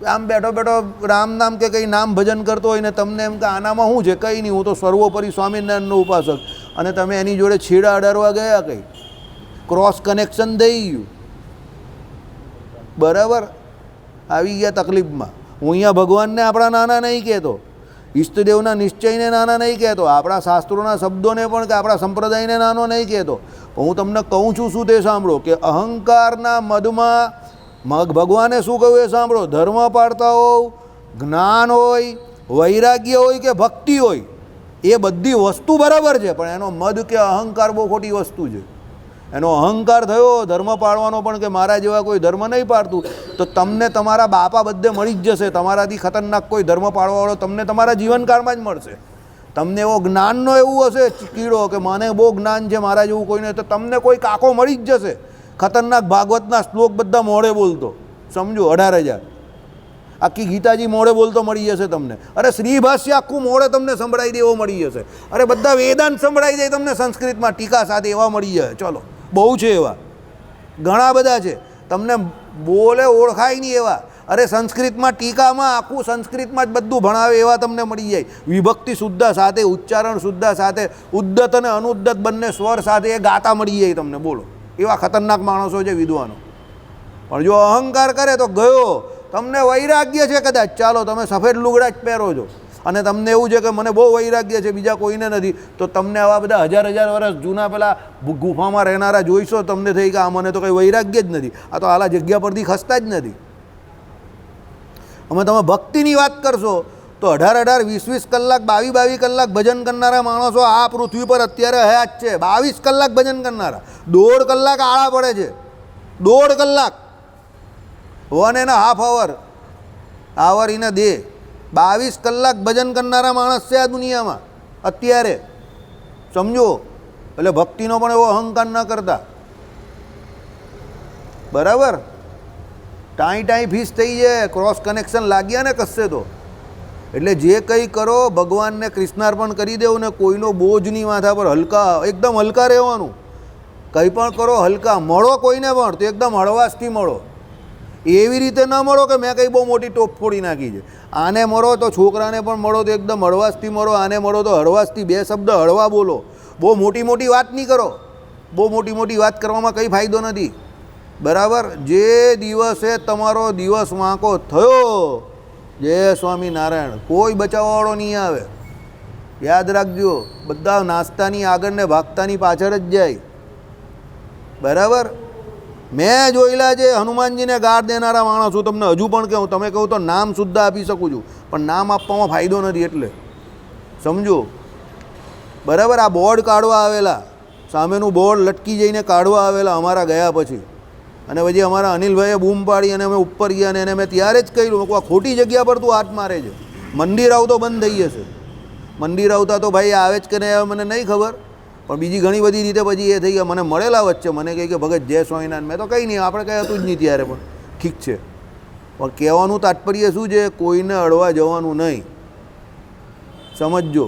આમ બેઠો બેઠો રામ નામ કે કંઈ નામ ભજન કરતો હોય ને તમને એમ કે આનામાં શું છે? કંઈ નહીં, હું તો સર્વોપરી સ્વામિનારાયણનો ઉપાસક. અને તમે એની જોડે છેડા અડાડવા ગયા, કંઈ ક્રોસ કનેક્શન થઈ ગયું. બરાબર, આવી ગયા તકલીફમાં. હું અહીંયા ભગવાનને આપણા નાના નહીં કહેતો, ઈષ્ટદેવના નિશ્ચયને નાના નહીં કહેતો, આપણા શાસ્ત્રોના શબ્દોને પણ કે આપણા સંપ્રદાયને નાનો નહીં કહેતો. પણ હું તમને કહું છું શું તે સાંભળો, કે અહંકારના મદમાં ભગવાને શું કહ્યું એ સાંભળો. ધર્મ પાળતા હોય, જ્ઞાન હોય, વૈરાગ્ય હોય કે ભક્તિ હોય, એ બધી વસ્તુ બરાબર છે, પણ એનો મદ કે અહંકાર બહુ ખોટી વસ્તુ છે. એનો અહંકાર થયો ધર્મ પાળવાનો પણ, કે મારા જેવા કોઈ ધર્મ નહીં પાળતું, તો તમને તમારા બાપા બધે મળી જ જશે. તમારાથી ખતરનાક કોઈ ધર્મ પાળવાવાળો તમને તમારા જીવનકાળમાં જ મળશે. તમને એવો જ્ઞાનનો એવું હશે કીડો કે મને બહુ જ્ઞાન છે મારા જેવું કોઈ નહીં, તો તમને કોઈ કાકો મળી જ જશે ખતરનાક. ભાગવતના શ્લોક બધા મોઢે બોલતો, સમજો, 18,000 આખી ગીતાજી મોઢે બોલતો મળી જશે તમને. અરે શ્રીભાષ્ય આખું મોઢે તમને સંભળાઈ દે એવો મળી જશે. અરે બધા વેદાંત સંભળાઈ જાય તમને સંસ્કૃતમાં ટીકા સાથે એવા મળી જાય. ચલો, બહુ છે એવા, ઘણા બધા છે, તમને બોલે ઓળખાય નહીં એવા. અરે સંસ્કૃતમાં ટીકામાં આખું સંસ્કૃતમાં જ બધું ભણાવે એવા તમને મળી જાય. વિભક્તિ શુદ્ધ સાથે, ઉચ્ચારણ શુદ્ધ સાથે, ઉદ્દત અને અનુદ્દત બંને સ્વર સાથે એ ગાતા મળી જાય તમને. બોલો, એવા ખતરનાક માણસો છે વિદ્વાનો. પણ જો અહંકાર કરે તો ગયો. તમને વૈરાગ્ય છે કદાચ, ચાલો તમે સફેદ લુગડા જ પહેરો છો અને તમને એવું છે કે મને બહુ વૈરાગ્ય છે, બીજા કોઈને નથી, તો તમને આવા બધા હજાર વર્ષ જૂના પેલા ગુફામાં રહેનારા જોઈશો, તમને થઈ કે આ મને તો કંઈ વૈરાગ્ય જ નથી, આ તો આલા જગ્યા પરથી ખસતા જ નથી. અમે તમે ભક્તિની વાત કરશો તો 18 20 કલાક 22 કલાક ભજન કરનારા માણસો આ પૃથ્વી પર અત્યારે હયાત છે. 22 કલાક ભજન કરનારા, 1.5 કલાક આળા પડે છે, 1.5 કલાક, 1.5 આવર ઇન દે. 22 કલાક ભજન કરનારા માણસ છે આ દુનિયામાં અત્યારે. સમજો, એટલે ભક્તિનો પણ એવો અહંકાર ન કરતા. બરાબર, ટાઈ ફીસ થઈ જાય, ક્રોસ કનેક્શન લાગ્યા ને કશે તો. એટલે જે કંઈ કરો ભગવાનને કૃષ્ણાર્પણ કરી દેવું ને કોઈનો બોજ નહીં માથા પર. હલકા, એકદમ હલકા રહેવાનું. કંઈ પણ કરો હલકા. મળો કોઈને પણ તો એકદમ હળવાશથી મળો. એવી રીતે ન મળો કે મેં કંઈ બહુ મોટી ટોપ ફોડી નાખી છે. આને મળો તો છોકરાને પણ મળો તો એકદમ હળવાશથી મળો, આને મળો તો હળવાશથી 2 શબ્દ હળવા બોલો. બહુ મોટી વાત નહીં કરો. બહુ મોટી વાત કરવામાં કંઈ ફાયદો નથી. બરાબર, જે દિવસે તમારો દિવસ વાંકો થયો, જય સ્વામિનારાયણ, કોઈ બચાવવાવાળો નહીં આવે. યાદ રાખજો, બધા નાસ્તાની આગળ ને ભાગતાની પાછળ જ જાય. બરાબર, મેં જોયેલા છે હનુમાનજીને ગાળ દેનારા માણસો. તમને હજુ પણ કહું, તમે કહું તો નામ સુદ્ધા આપી શકું છું, પણ નામ આપવામાં ફાયદો નથી. એટલે સમજો. બરાબર, આ બોર્ડ કાઢવા આવેલા, સામેનું બોર્ડ લટકી જઈને કાઢવા આવેલા અમારા ગયા પછી, અને પછી અમારા અનિલભાઈએ બૂમ પાડી અને અમે ઉપર ગયા અને એને મેં ત્યારે જ કહ્યું કે આ ખોટી જગ્યા પર તું હાથ મારે છે. મંદિર આવતો બંધ થઈ જશે. મંદિર આવતા તો ભાઈ આવે જ કે નહીં મને નહીં ખબર, પણ બીજી ઘણી બધી રીતે પછી એ થઈ ગયા. મને મળેલા વચ્ચે, મને કહે કે ભગત જય સ્વામિનારાયણ. મેં તો કંઈ નહીં, આપણે કંઈ હતું જ નહીં ત્યારે, પણ ઠીક છે. પણ કહેવાનું તાત્પર્ય શું છે? કોઈને અડવા જવાનું નહીં. સમજજો,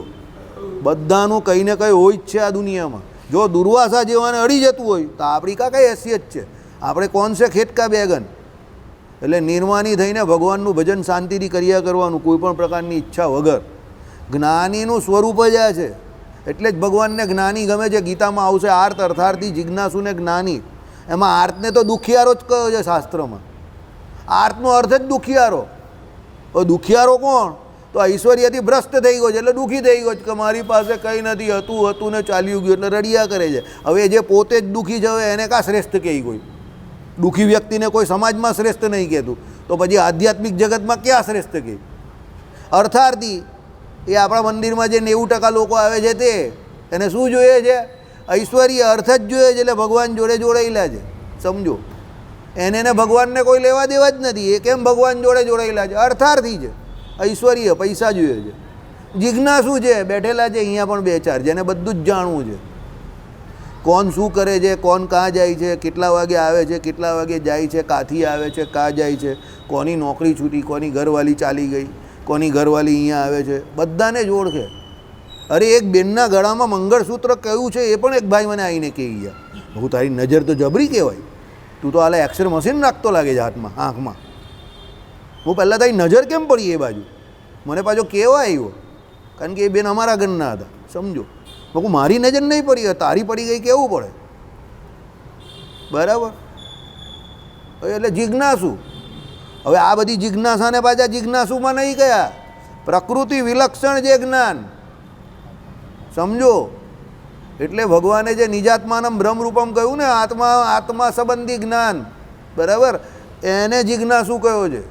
બધાનું કંઈ ને કંઈ હોય જ છે આ દુનિયામાં. જો દુર્વાસા જેવાને અડી જતું હોય તો આપણી કાં કઈ હેસિયત છે? આપણે કોણ છે ખેટકા બેગન? એટલે નિર્માની થઈને ભગવાનનું ભજન શાંતિથી કર્યા કરવાનું, કોઈ પણ પ્રકારની ઈચ્છા વગર. જ્ઞાનીનું સ્વરૂપ જ આ છે. એટલે જ ભગવાનને જ્ઞાની ગમે છે. ગીતામાં આવશે આર્ત અર્થાર્થી જિજ્ઞાસુને જ્ઞાની. એમાં આર્તને તો દુખિયારો જ કહ્યો છે શાસ્ત્રમાં. આર્તનો અર્થ જ દુખિયારો. દુખિયારો કોણ? તો ઐશ્વર્યથી ભ્રષ્ટ થઈ ગયો છે એટલે દુઃખી થઈ ગયો છે કે મારી પાસે કંઈ નથી, હતું ને ચાલ્યું ગયું, એટલે રડિયા કરે છે. હવે જે પોતે જ દુઃખી છે હવે એને કાં શ્રેષ્ઠ કહે? કોઈ દુઃખી વ્યક્તિને કોઈ સમાજમાં શ્રેષ્ઠ નહીં કહેતું, તો પછી આધ્યાત્મિક જગતમાં ક્યાં શ્રેષ્ઠ કહે? અર્થાર્થી એ આપણા મંદિરમાં જે 90% લોકો આવે છે તે એને શું જોઈએ છે? ઐશ્વર્ય, અર્થ જ જોઈએ છે. એટલે ભગવાન જોડે જોડાયેલા છે, સમજો. એને ભગવાનને કોઈ લેવા દેવા જ નથી. એ કેમ ભગવાન જોડે જોડાયેલા છે? અર્થાર્થી છે, ઐશ્વર્ય, પૈસા જોઈએ છે. જિજ્ઞાસુ છે, બેઠેલા છે અહીંયા પણ 2-4 જેને બધું જ જાણવું છે. કોણ શું કરે છે, કોણ કાં જાય છે, કેટલા વાગે આવે છે, કેટલા વાગે જાય છે, કાંથી આવે છે, કાં જાય છે, કોની નોકરી છૂટી, કોની ઘરવાળી ચાલી ગઈ, કોની ઘરવાળી અહીંયા આવે છે, બધાને જ ઓળખે. અરે એક બેનના ગળામાં મંગળસૂત્ર કયું છે એ પણ એક ભાઈ મને આવીને કહી ગયા. હું તારી નજર તો જબરી કહેવાય, તું તો હાલે એક્સરે મશીન નાખતો લાગે છે હાથમાં, આંખમાં. હું પહેલાં તારી નજર કેમ પડી એ બાજુ? મને પાછો કહેવા આવ્યો, કારણ કે એ બેન અમારા ઘરના હતા, સમજો. હું મારી નજર નહીં પડી, તારી પડી ગઈ કેવું પડે? બરાબર. એટલે જિજ્ઞાસુ. હવે આ બધી જિજ્ઞાસાને પાછા જિજ્ઞાસુમાં નહીં ગયા, પ્રકૃતિ વિલક્ષણ જે જ્ઞાન, સમજો. એટલે ભગવાને જે નિજાત્માનમ બ્રહ્મરૂપમ કહ્યું ને, આત્મા સંબંધી જ્ઞાન, બરાબર, એને જિજ્ઞાસુ કહ્યો છે.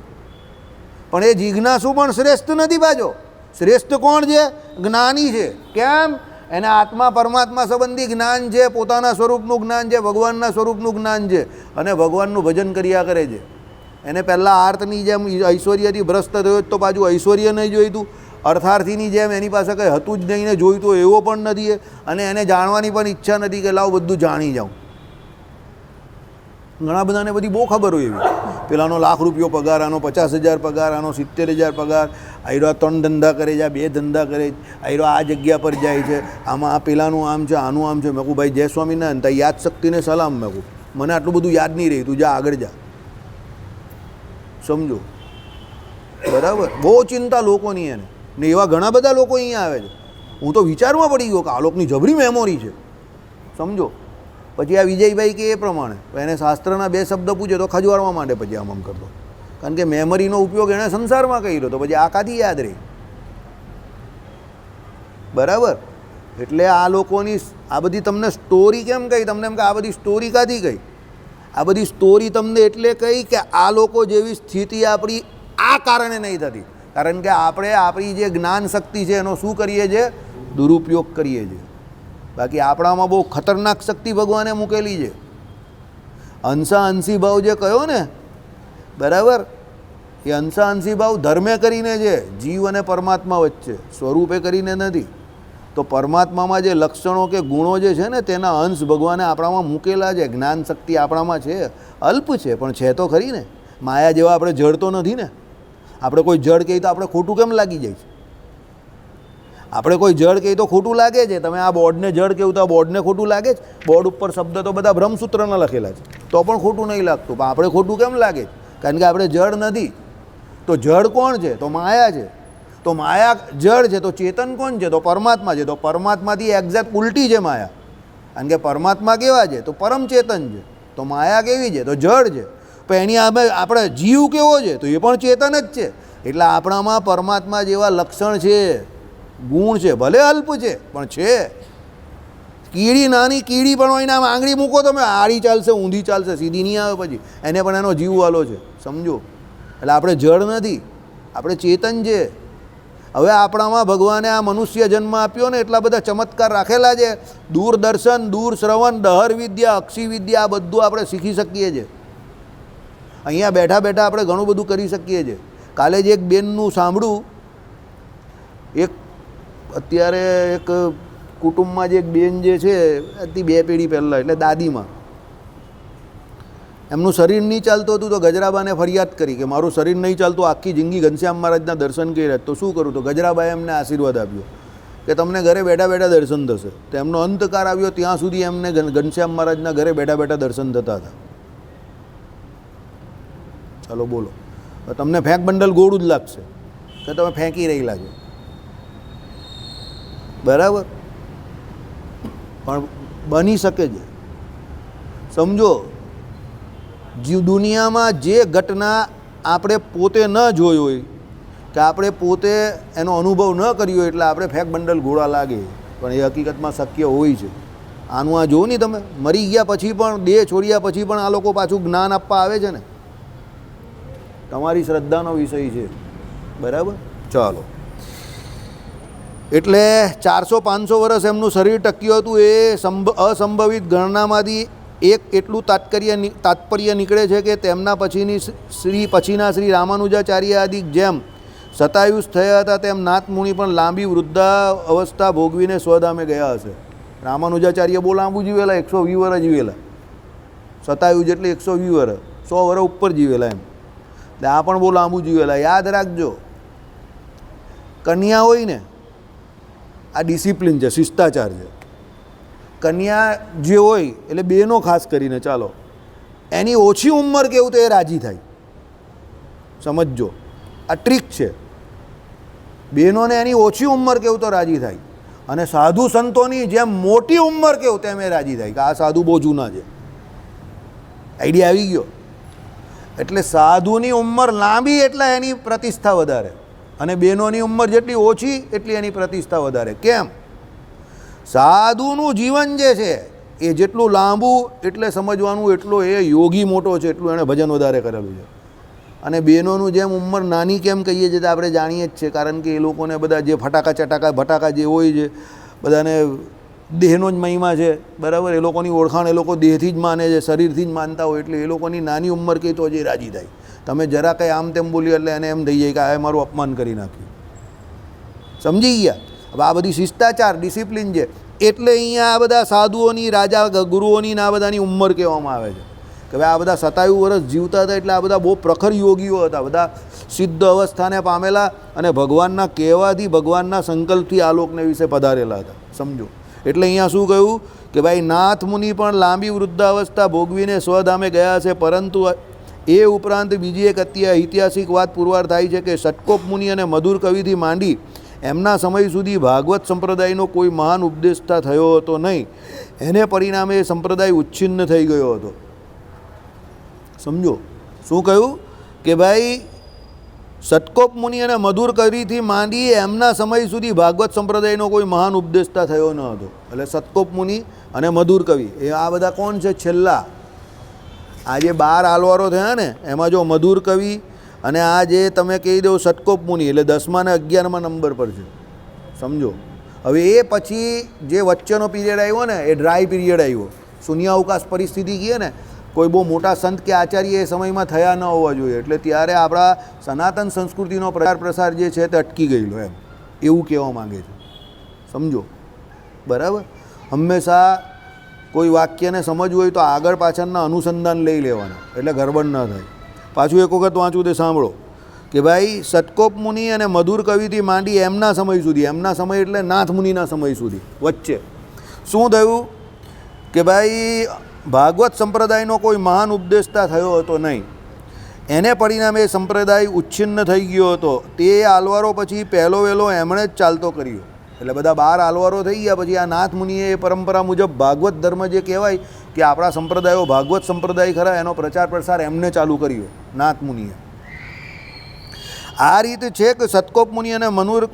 પણ એ જિજ્ઞાસુ પણ શ્રેષ્ઠ નથી પાછો. શ્રેષ્ઠ કોણ છે? જ્ઞાની છે. કેમ? એને આત્મા પરમાત્મા સંબંધી જ્ઞાન છે, પોતાના સ્વરૂપનું જ્ઞાન છે, ભગવાનના સ્વરૂપનું જ્ઞાન છે, અને ભગવાનનું ભજન કર્યા કરે છે. એને પહેલાં આર્તની જેમ ઐશ્વર્યથી ભ્રષ્ટ થયો તો પાછું ઐશ્વર્ય નહીં જોઈતું, અર્થાર્થીની જેમ એની પાસે કંઈ હતું જ નહીં ને જોઈતું એવો પણ નથી, અને એને જાણવાની પણ ઈચ્છા નથી કે લાવ બધું જાણી જાઉં. ઘણા બધાને બધી બહુ ખબર હોય એવી, પેલાનો ₹1,00,000 પગાર, આનો 50,000 પગાર, આનો 70,000 પગાર, આયરો આ 3 ધંધા કરે છે, આ 2 ધંધા કરે છે, આયરો આ જગ્યા પર જાય છે, આમાં આ પેલાનું આમ છે, આનું આમ છે. મેં કહું ભાઈ જય સ્વામિનારાયણ, તારી યાદ શક્તિને સલામ. મેં કહું મને આટલું બધું યાદ નહીં રહી, તું જા આગળ જા, સમજો. બરાબર. બહુ ચિંતા લોકોની એને, ને એવા ઘણા બધા લોકો અહીંયા આવે છે. હું તો વિચારમાં પડી ગયો કે આ લોકોની જબરી મેમોરી છે, સમજો. પછી આ વિજયભાઈ કે એ પ્રમાણે એને શાસ્ત્રના 2 શબ્દ પૂછે તો ખજવારવા માંડે, પછી આમ કરતો, કારણ કે મેમરીનો ઉપયોગ એણે સંસારમાં કર્યો, તો પછી આ કાથી યાદ રહી? બરાબર. એટલે આ લોકોની આ બધી તમને સ્ટોરી કેમ કહી? તમને એમ કે આ બધી સ્ટોરી કાથી કહી? આ બધી સ્ટોરી તમને એટલે કહી કે આ લોકો જેવી સ્થિતિ આપણી આ કારણે નહીં થતી, કારણ કે આપણે આપણી જે જ્ઞાન શક્તિ છે એનો શું કરીએ છીએ? દુરુપયોગ કરીએ છીએ. બાકી આપણામાં બહુ ખતરનાક શક્તિ ભગવાને મૂકેલી છે. અંશા-અંશી ભાવ જે કહ્યો ને, બરાબર, એ અંશા-અંશી ભાવ ધર્મે કરીને છે, જીવ અને પરમાત્મા વચ્ચે, સ્વરૂપે કરીને નથી. તો પરમાત્મામાં જે લક્ષણો કે ગુણો જે છે ને તેના અંશ ભગવાને આપણામાં મૂકેલા છે. જ્ઞાન શક્તિ આપણામાં છે, અલ્પ છે પણ છે તો ખરી ને. માયા જેવા આપણે જડ તો નથી ને. આપણે કોઈ જડ કહીએ તો આપણે ખોટું કેમ લાગી જાય છે? આપણે કોઈ જડ કહીએ તો ખોટું લાગે છે. તમે આ બોર્ડને જડ કહ્યું તો આ બોર્ડને ખોટું લાગે છે? બોર્ડ ઉપર શબ્દ તો બધા બ્રહ્મસૂત્રના લખેલા છે, તો પણ ખોટું નહીં લાગતું. પણ આપણે ખોટું કેમ લાગે? કારણ કે આપણે જડ નથી. તો જડ કોણ છે? તો માયા છે. તો માયા જડ છે, તો ચેતન કોણ છે? તો પરમાત્મા છે. તો પરમાત્માથી એક્ઝેક્ટ ઉલટી છે માયા, કારણ કે પરમાત્મા કેવા છે? તો પરમ ચેતન છે. તો માયા કેવી છે? તો જડ છે. પણ એની આપણે જીવ કેવો છે? તો એ પણ ચેતન જ છે. એટલે આપણામાં પરમાત્મા જેવા લક્ષણ છે, ગુણ છે, ભલે અલ્પ છે પણ છે. કીડી, નાની કીડી પણ હોય ને આમ આંગળી મૂકો તમે, આડી ચાલશે, ઊંધી ચાલશે, સીધી નહીં આવે પછી, એને પણ એનો જીવ વાલો છે, સમજો. એટલે આપણે જડ નથી, આપણે ચેતન છે. હવે આપણામાં ભગવાને આ મનુષ્ય જન્મ આપ્યો ને એટલા બધા ચમત્કાર રાખેલા છે. દૂરદર્શન, દૂર શ્રવણ, દહર વિદ્યા, અક્ષી વિદ્યા, આ બધું આપણે શીખી શકીએ છીએ. અહીંયા બેઠા બેઠા આપણે ઘણું બધું કરી શકીએ છીએ. કાલે જ એક બેનનું સાંભળ્યું, એક અત્યારે એક કુટુંબમાં જે એક બેન જે છે, અતિ 2 પેઢી પહેલાં, એટલે દાદીમાં, એમનું શરીર નહીં ચાલતું હતું. તો ગજરાબાને ફરિયાદ કરી કે મારું શરીર નહીં ચાલતું, આખી જિંદગી ઘનશ્યામ મહારાજના દર્શન કર્યા, તો શું કરું? તો ગજરાબાએ એમને આશીર્વાદ આપ્યો કે તમને ઘરે બેઠા બેઠા દર્શન થશે. તો એમનો અંતકાળ આવ્યો ત્યાં સુધી એમને ઘનશ્યામ મહારાજના ઘરે બેઠા બેઠા દર્શન થતા હતા. ચાલો બોલો, તમને ફેંક બંડલ ગોળું જ લાગશે કે તમે ફેંકી રહેલા છો, બરાબર, પણ બની શકે છે, સમજો. દુનિયામાં જે ઘટના આપણે પોતે ન જોઈ હોય કે આપણે પોતે એનો અનુભવ ન કર્યો એટલે આપણે ફેક બંડલ ઘોડા લાગે, પણ એ હકીકતમાં શક્ય હોય છે. આનું આ જોવો નહીં તમે, મરી ગયા પછી પણ, દેહ છોડ્યા પછી પણ આ લોકો પાછું જ્ઞાન આપવા આવે છે ને. તમારી શ્રદ્ધાનો વિષય છે, બરાબર. ચાલો, એટલે 400-500 વર્ષ એમનું શરીર ટક્યું હતું. એ અસંભવિત ગણનામાંથી એક એટલું તાત્પર્ય નીકળે છે કે તેમના પછીના શ્રી રામાનુજાચાર્ય આદિ જેમ શતાયુષ થયા હતા તેમ નાથમુનિ પણ લાંબી વૃદ્ધાવસ્થા ભોગવીને સ્વધામે ગયા હશે. રામાનુજાચાર્ય બહુ લાંબુ જીવેલા, 120 વર્ષ જીવેલા. શતાયુષ એટલે 120 વર્ષ, 100 વર્ષ ઉપર જીવેલા એમ. એટલે આ પણ બહુ લાંબુ જીવેલા. યાદ રાખજો, કન્યા હોય ને, આ ડિસિપ્લિન છે, શિષ્ટાચાર છે. કન્યા જે હોય એટલે બહેનો ખાસ કરીને, ચાલો એની ઓછી ઉંમર કેવું તો એ રાજી થાય. સમજજો, આ ટ્રીક છે. બહેનોને એની ઓછી ઉંમર કેવું તો રાજી થાય, અને સાધુ સંતોની જેમ મોટી ઉંમર કેવું તેમ એ રાજી થાય કે આ સાધુ બહુ જૂના છે. આઈડિયા આવી ગયો? એટલે સાધુની ઉંમર લાંબી એટલે એની પ્રતિષ્ઠા વધારે, અને બહેનોની ઉંમર જેટલી ઓછી એટલી એની પ્રતિષ્ઠા વધારે. કેમ? સાધુનું જીવન જે છે એ જેટલું લાંબુ એટલે સમજવાનું એટલો એ યોગી મોટો છે, એટલું એણે ભજન વધારે કરેલું છે. અને બહેનોનું જેમ ઉંમર નાની કેમ કહીએ છીએ તો આપણે જાણીએ જ છે, કારણ કે એ લોકોને બધા જે ફટાકા ચટાકા ભટાકા જે હોય છે, બધાને દેહનો જ મહિમા છે, બરાબર. એ લોકોની ઓળખાણ એ લોકો દેહથી જ માને છે, શરીરથી જ માનતા હોય, એટલે એ લોકોની નાની ઉંમર કહી તો જ રાજી થાય. તમે જરા કંઈ આમ તેમ બોલ્યો એટલે એને એમ થઈ જાય કે આ મારું અપમાન કરી નાખ્યું. સમજી ગયા? હવે આ બધી શિષ્ટાચાર, ડિસિપ્લિન છે. એટલે અહીંયા આ બધા સાધુઓની, રાજા ગુરુઓની ને આ બધાની ઉંમર કહેવામાં આવે છે કે ભાઈ આ બધા 27 વર્ષ જીવતા હતા, એટલે આ બધા બહુ પ્રખર યોગીઓ હતા, બધા સિદ્ધ અવસ્થાને પામેલા અને ભગવાનના કહેવાથી, ભગવાનના સંકલ્પથી આ લોકને વિશે પધારેલા હતા. સમજો. એટલે અહીંયા શું કહ્યું કે ભાઈ નાથ મુનિ પણ લાંબી વૃદ્ધાવસ્થા ભોગવીને સ્વધામે ગયા છે. પરંતુ એ ઉપરાંત બીજી એક ઐતિહાસિક વાત પુરવાર થાય છે કે ષટકોપ મુનિ અને મધુર કવિથી માંડી એમના સમય સુધી ભાગવત સંપ્રદાયનો કોઈ મહાન ઉપદેશતા થયો હતો નહીં. એને પરિણામે એ સંપ્રદાય ઉચ્છિન્ન થઈ ગયો હતો. સમજો શું કહ્યું કે ભાઈ ષટકોપ મુનિ અને મધુર કવિથી માંડી એમના સમય સુધી ભાગવત સંપ્રદાયનો કોઈ મહાન ઉપદેશતા થયો ન હતો. એટલે ષટકોપ મુનિ અને મધુર કવિ એ આ બધા કોણ છે? છેલ્લા આ જે 12 આલવારો થયા ને, એમાં જો મધુર કવિ અને આ જે તમે કહી દો ષટકોપ મુનિ, એટલે 10મા અને 11મા નંબર પર છે. સમજો. હવે એ પછી જે વચ્ચેનો પીરિયડ આવ્યો ને, એ ડ્રાય પીરિયડ આવ્યો. શૂન્યાવકાશ પરિસ્થિતિ કહીએ ને, કોઈ બહુ મોટા સંત કે આચાર્ય એ સમયમાં થયા ન હોવા જોઈએ. એટલે ત્યારે આપણા સનાતન સંસ્કૃતિનો પ્રચાર પ્રસાર જે છે તે અટકી ગયેલો, એમ એવું કહેવા માગે છે. સમજો, બરાબર. હંમેશા કોઈ વાક્યને સમજવું હોય તો આગળ પાછળના અનુસંધાન લઈ લેવાના, એટલે ગરબડ ન થાય. પાછું એક વખત વાંચું તે સાંભળો કે ભાઈ ષટકોપ મુનિ અને મધુર કવિથી માંડી એમના સમય સુધી, એમના સમય એટલે નાથ મુનિના સમય સુધી વચ્ચે શું થયું કે ભાઈ ભાગવત સંપ્રદાયનો કોઈ મહાન ઉપદેશતા થયો હતો નહીં. એને પરિણામે સંપ્રદાય ઉચ્છિન્ન થઈ ગયો હતો. તે આલવારો પછી પહેલો વહેલો એમણે જ ચાલતો કર્યો. એટલે બધા 12 આલવારો થઈ ગયા પછી આ નાથ મુનિએ એ પરંપરા મુજબ ભાગવત ધર્મ જે કહેવાય કે આપણા સંપ્રદાયો ભાગવત સંપ્રદાય ખરા, એનો પ્રચાર પ્રસાર એમને ચાલુ કર્યો નાથ મુનિએ. આ રીત છે કે ષટકોપ મુનિ અને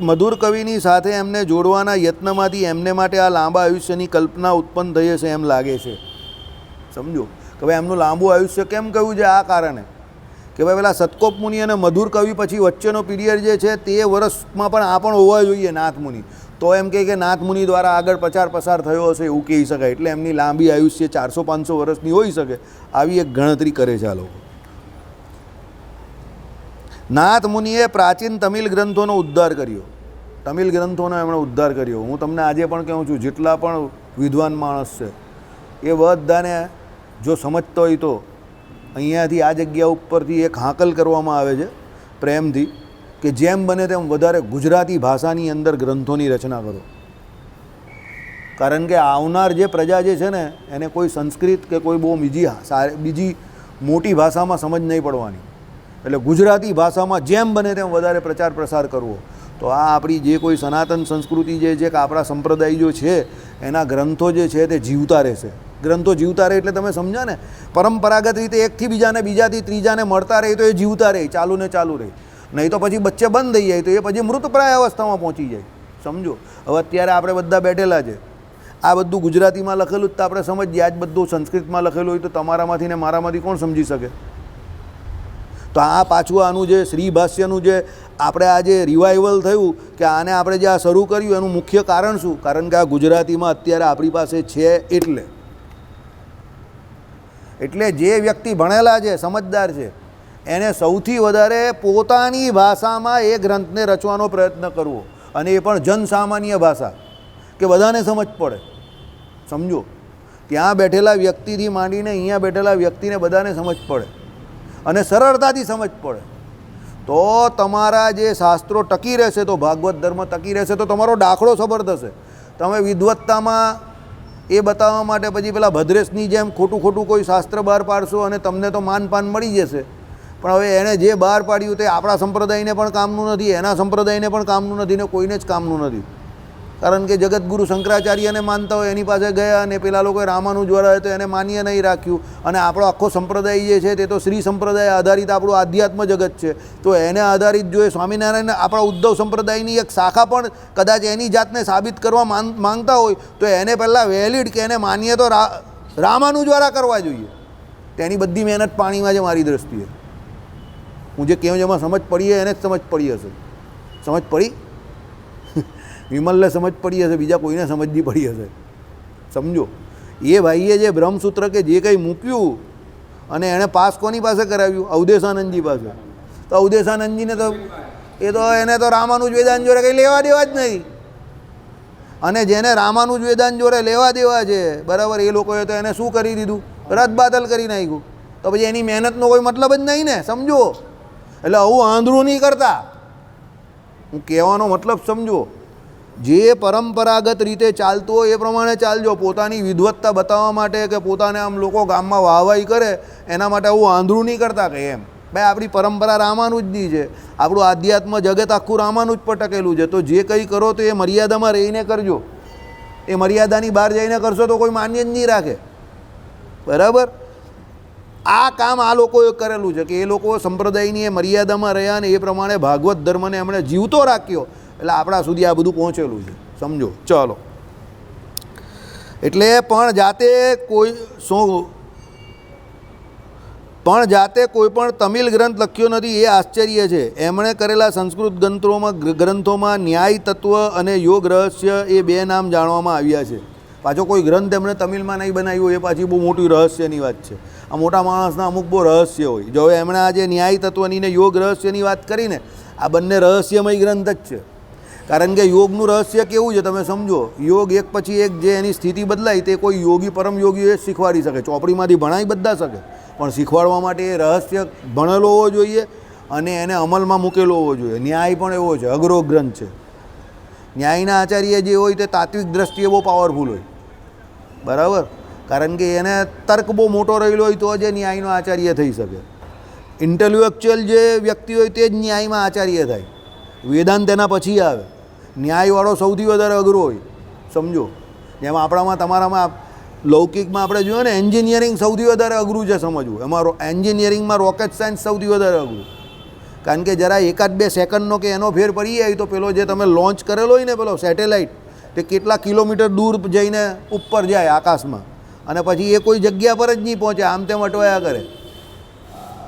મધુર કવિની સાથે એમને જોડવાના યત્નમાંથી એમને માટે આ લાંબા આયુષ્યની કલ્પના ઉત્પન્ન થઈ હશે એમ લાગે છે. સમજો કે ભાઈ એમનું લાંબુ આયુષ્ય કેમ કહ્યું છે? આ કારણે કે ભાઈ પેલા ષટકોપ મુનિ અને મધુર કવિ પછી વચ્ચેનો પીરિયડ જે છે તે વર્ષમાં પણ આ પણ હોવા જોઈએ નાથ મુનિ, તો એમ કે નાથ મુનિ દ્વારા આગળ પ્રચાર પ્રસાર થયો હશે એવું કહી શકાય. એટલે એમની લાંબી આયુષ્ય 400-500 વર્ષની હોઈ શકે, આવી એક ગણતરી કરે છે આ લોકો. નાથ મુનિએ પ્રાચીન તમિલ ગ્રંથોનો ઉદ્ધાર કર્યો. તમિલ ગ્રંથોનો એમણે ઉદ્ધાર કર્યો. હું તમને આજે પણ કહું છું, જેટલા પણ વિદ્વાન માણસ છે એ બધાને જો સમજતો હોય તો અહીંયાથી આ જગ્યા ઉપરથી એક હાકલ કરવામાં આવે છે પ્રેમથી કે જેમ બને તેમ વધારે ગુજરાતી ભાષાની અંદર ગ્રંથોની રચના કરો. કારણ કે આવનાર જે પ્રજા જે છે ને એને કોઈ સંસ્કૃત કે કોઈ બહુ બીજી મોટી ભાષામાં સમજ નહીં પડવાની. એટલે ગુજરાતી ભાષામાં જેમ બને તેમ વધારે પ્રચાર પ્રસાર કરવો. તો આ આપણી જે કોઈ સનાતન સંસ્કૃતિ જે છે કે આપણા સંપ્રદાય જો છે એના ગ્રંથો જે છે તે જીવતા રહેશે. ગ્રંથો જીવતા રહે એટલે તમે સમજ્યા ને, પરંપરાગત રીતે એકથી બીજાને, બીજાથી ત્રીજાને મળતા રહે તો એ જીવતા રહે, ચાલુ ને ચાલુ રહે. નહીં તો પછી બચ્ચે બંધ થઈ જાય તો એ પછી મૃતપ્રાય અવસ્થામાં પહોંચી જાય. સમજો. હવે અત્યારે આપણે બધા બેઠેલા છે, આ બધું ગુજરાતીમાં લખેલું જ તો આપણે સમજીએ, આ જ બધું સંસ્કૃતમાં લખેલું હોય તો તમારામાંથી ને મારામાંથી કોણ સમજી શકે? તો આ પાછું આનું જે શ્રી ભાષ્યનું જે આપણે આ જે રિવાઇવલ થયું કે આને આપણે જે આ શરૂ કર્યું એનું મુખ્ય કારણ શું? કારણ કે આ ગુજરાતીમાં અત્યારે આપણી પાસે છે. એટલે જે વ્યક્તિ ભણેલા છે, સમજદાર છે, એને સૌથી વધારે પોતાની ભાષામાં એ ગ્રંથને રચવાનો પ્રયત્ન કરવો, અને એ પણ જનસામાન્ય ભાષા કે બધાને સમજ પડે. સમજો. ત્યાં બેઠેલા વ્યક્તિથી માંડીને અહીંયા બેઠેલા વ્યક્તિને બધાને સમજ પડે અને સરળતાથી સમજ પડે. તો તમારા જે શાસ્ત્રો ટકી રહેશે, તો ભાગવત ધર્મ ટકી રહેશે, તો તમારો દાખલો સબર થશે. તમે વિદવત્તામાં એ બતાવવા માટે પછી પેલા ભદ્રેશની જેમ ખોટું ખોટું કોઈ શાસ્ત્ર બહાર પાડશો અને તમને તો માનપાન મળી જશે. પણ હવે એણે જે બહાર પાડ્યું તે આપણા સંપ્રદાયને પણ કામનું નથી, એના સંપ્રદાયને પણ કામનું નથી ને કોઈને જ કામનું નથી. કારણ કે જગતગુરુ શંકરાચાર્યને માનતા હોય એની પાસે ગયા અને પેલા લોકોએ રામાનુજવાળાએ તો એને માન્ય નહીં રાખ્યું. અને આપણો આખો સંપ્રદાય જે છે તે તો શ્રી સંપ્રદાય આધારિત આપણું આધ્યાત્મ જગત છે. તો એને આધારિત જો એ સ્વામિનારાયણ આપણા ઉદ્ધવ સંપ્રદાયની એક શાખા પણ કદાચ એની જાતને સાબિત કરવા માંગતા હોય તો એને પહેલાં વેલિડ કે એને માન્ય તો રામાનુજવાળા કરવા જોઈએ. તેની બધી મહેનત પાણીમાં છે મારી દૃષ્ટિએ. હું જે કહું જેમાં સમજ પડી એને જ સમજ પડી હશે. સમજ પડી? વિમલને સમજ પડી હશે, બીજા કોઈને સમજ નહીં પડી હશે. સમજો. એ ભાઈએ જે બ્રહ્મસૂત્ર કે જે કંઈ મૂક્યું અને એણે પાસ કોની પાસે કરાવ્યું? અવધેશાનંદજી પાસે. તો અવધેશાનંદજીને તો એને તો રામાનુજ વેદાંત જોડે કંઈ લેવા દેવા જ નહીં. અને જેને રામાનુજ વેદાંત જોડે લેવા દેવા છે બરાબર, એ લોકોએ તો એને શું કરી દીધું? રદબાતલ કરી નાખ્યું. તો પછી એની મહેનતનો કોઈ મતલબ જ નહીં ને. સમજો. એટલે આવું આંધળું નહીં કરતા. હું કહેવાનો મતલબ સમજો. જે પરંપરાગત રીતે ચાલતું હોય એ પ્રમાણે ચાલજો. પોતાની વિદવત્તા બતાવવા માટે કે પોતાને આમ લોકો ગામમાં વાહવાહી કરે એના માટે આવું આંધળું નહીં કરતા કે એમ ભાઈ આપણી પરંપરા રામાનુજની છે, આપણું આધ્યાત્મ જગત આખું રામાનુજ પર ટકેલું છે. તો જે કંઈ કરો તો એ મર્યાદામાં રહીને કરજો. એ મર્યાદાની બહાર જઈને કરશો તો કોઈ માન્ય જ નહીં રાખે. બરાબર. આ કામ આ લોકોએ કરેલું છે કે એ લોકો સંપ્રદાયની એ મર્યાદામાં રહ્યા અને એ પ્રમાણે ભાગવત ધર્મને એમણે જીવતો રાખ્યો. એટલે આપણા સુધી આ બધું પહોંચેલું છે. સમજો. ચાલો. એટલે પણ જાતે કોઈ પણ તમિલ ગ્રંથ લખ્યો નથી એ આશ્ચર્ય છે. એમણે કરેલા સંસ્કૃત ગ્રંથોમાં ન્યાય તત્વ અને યોગ રહસ્ય એ બે નામ જાણવામાં આવ્યા છે. પાછો કોઈ ગ્રંથ એમણે તમિલમાં નહીં બનાવ્યો એ પાછી બહુ મોટી રહસ્યની વાત છે. આ મોટા માણસના અમુક બહુ રહસ્ય હોય. જો એમણે આ જે ન્યાય તત્વની ને યોગ રહસ્યની વાત કરીને આ બંને રહસ્યમય ગ્રંથ જ છે. કારણ કે યોગનું રહસ્ય કેવું છે તમે સમજો. યોગ એક પછી એક જે એની સ્થિતિ બદલાય તે કોઈ યોગી પરમ યોગીઓ જ શીખવાડી શકે. ચોપડીમાંથી ભણાવી બધા શકે, પણ શીખવાડવા માટે એ રહસ્ય ભણેલો હોવો જોઈએ અને એને અમલમાં મૂકેલો હોવો જોઈએ. ન્યાય પણ એવો છે, અઘરો ગ્રંથ છે. ન્યાયના આચાર્ય જે હોય તે તાત્વિક દ્રષ્ટિએ બહુ પાવરફુલ હોય. બરાબર. કારણ કે એને તર્ક બહુ મોટો રહેલો હોય તો જ ન્યાયનો આચાર્ય થઈ શકે. ઇન્ટેલેક્ચ્યુઅલ જે વ્યક્તિ હોય તે જ ન્યાયમાં આચાર્ય થાય. વેદાંત એના પછી આવે. ન્યાયવાળો સૌથી વધારે અઘરો હોય. સમજો. જેમાં આપણામાં તમારામાં લૌકિકમાં આપણે જોઈએ ને એન્જિનિયરિંગ સૌથી વધારે અઘરું છે સમજવું. એમાં એન્જિનિયરિંગમાં રોકેટ સાયન્સ સૌથી વધારે અઘરું. કારણ કે જરા એકાદ બે સેકન્ડનો કે એનો ફેર પડી જાય તો પેલો જે તમે લોન્ચ કરેલો હોય ને પેલો સેટેલાઇટ તે કેટલા કિલોમીટર દૂર જઈને ઉપર જાય આકાશમાં અને પછી એ કોઈ જગ્યા પર જ નહીં પહોંચે, આમ તેમ અટવાયા કરે.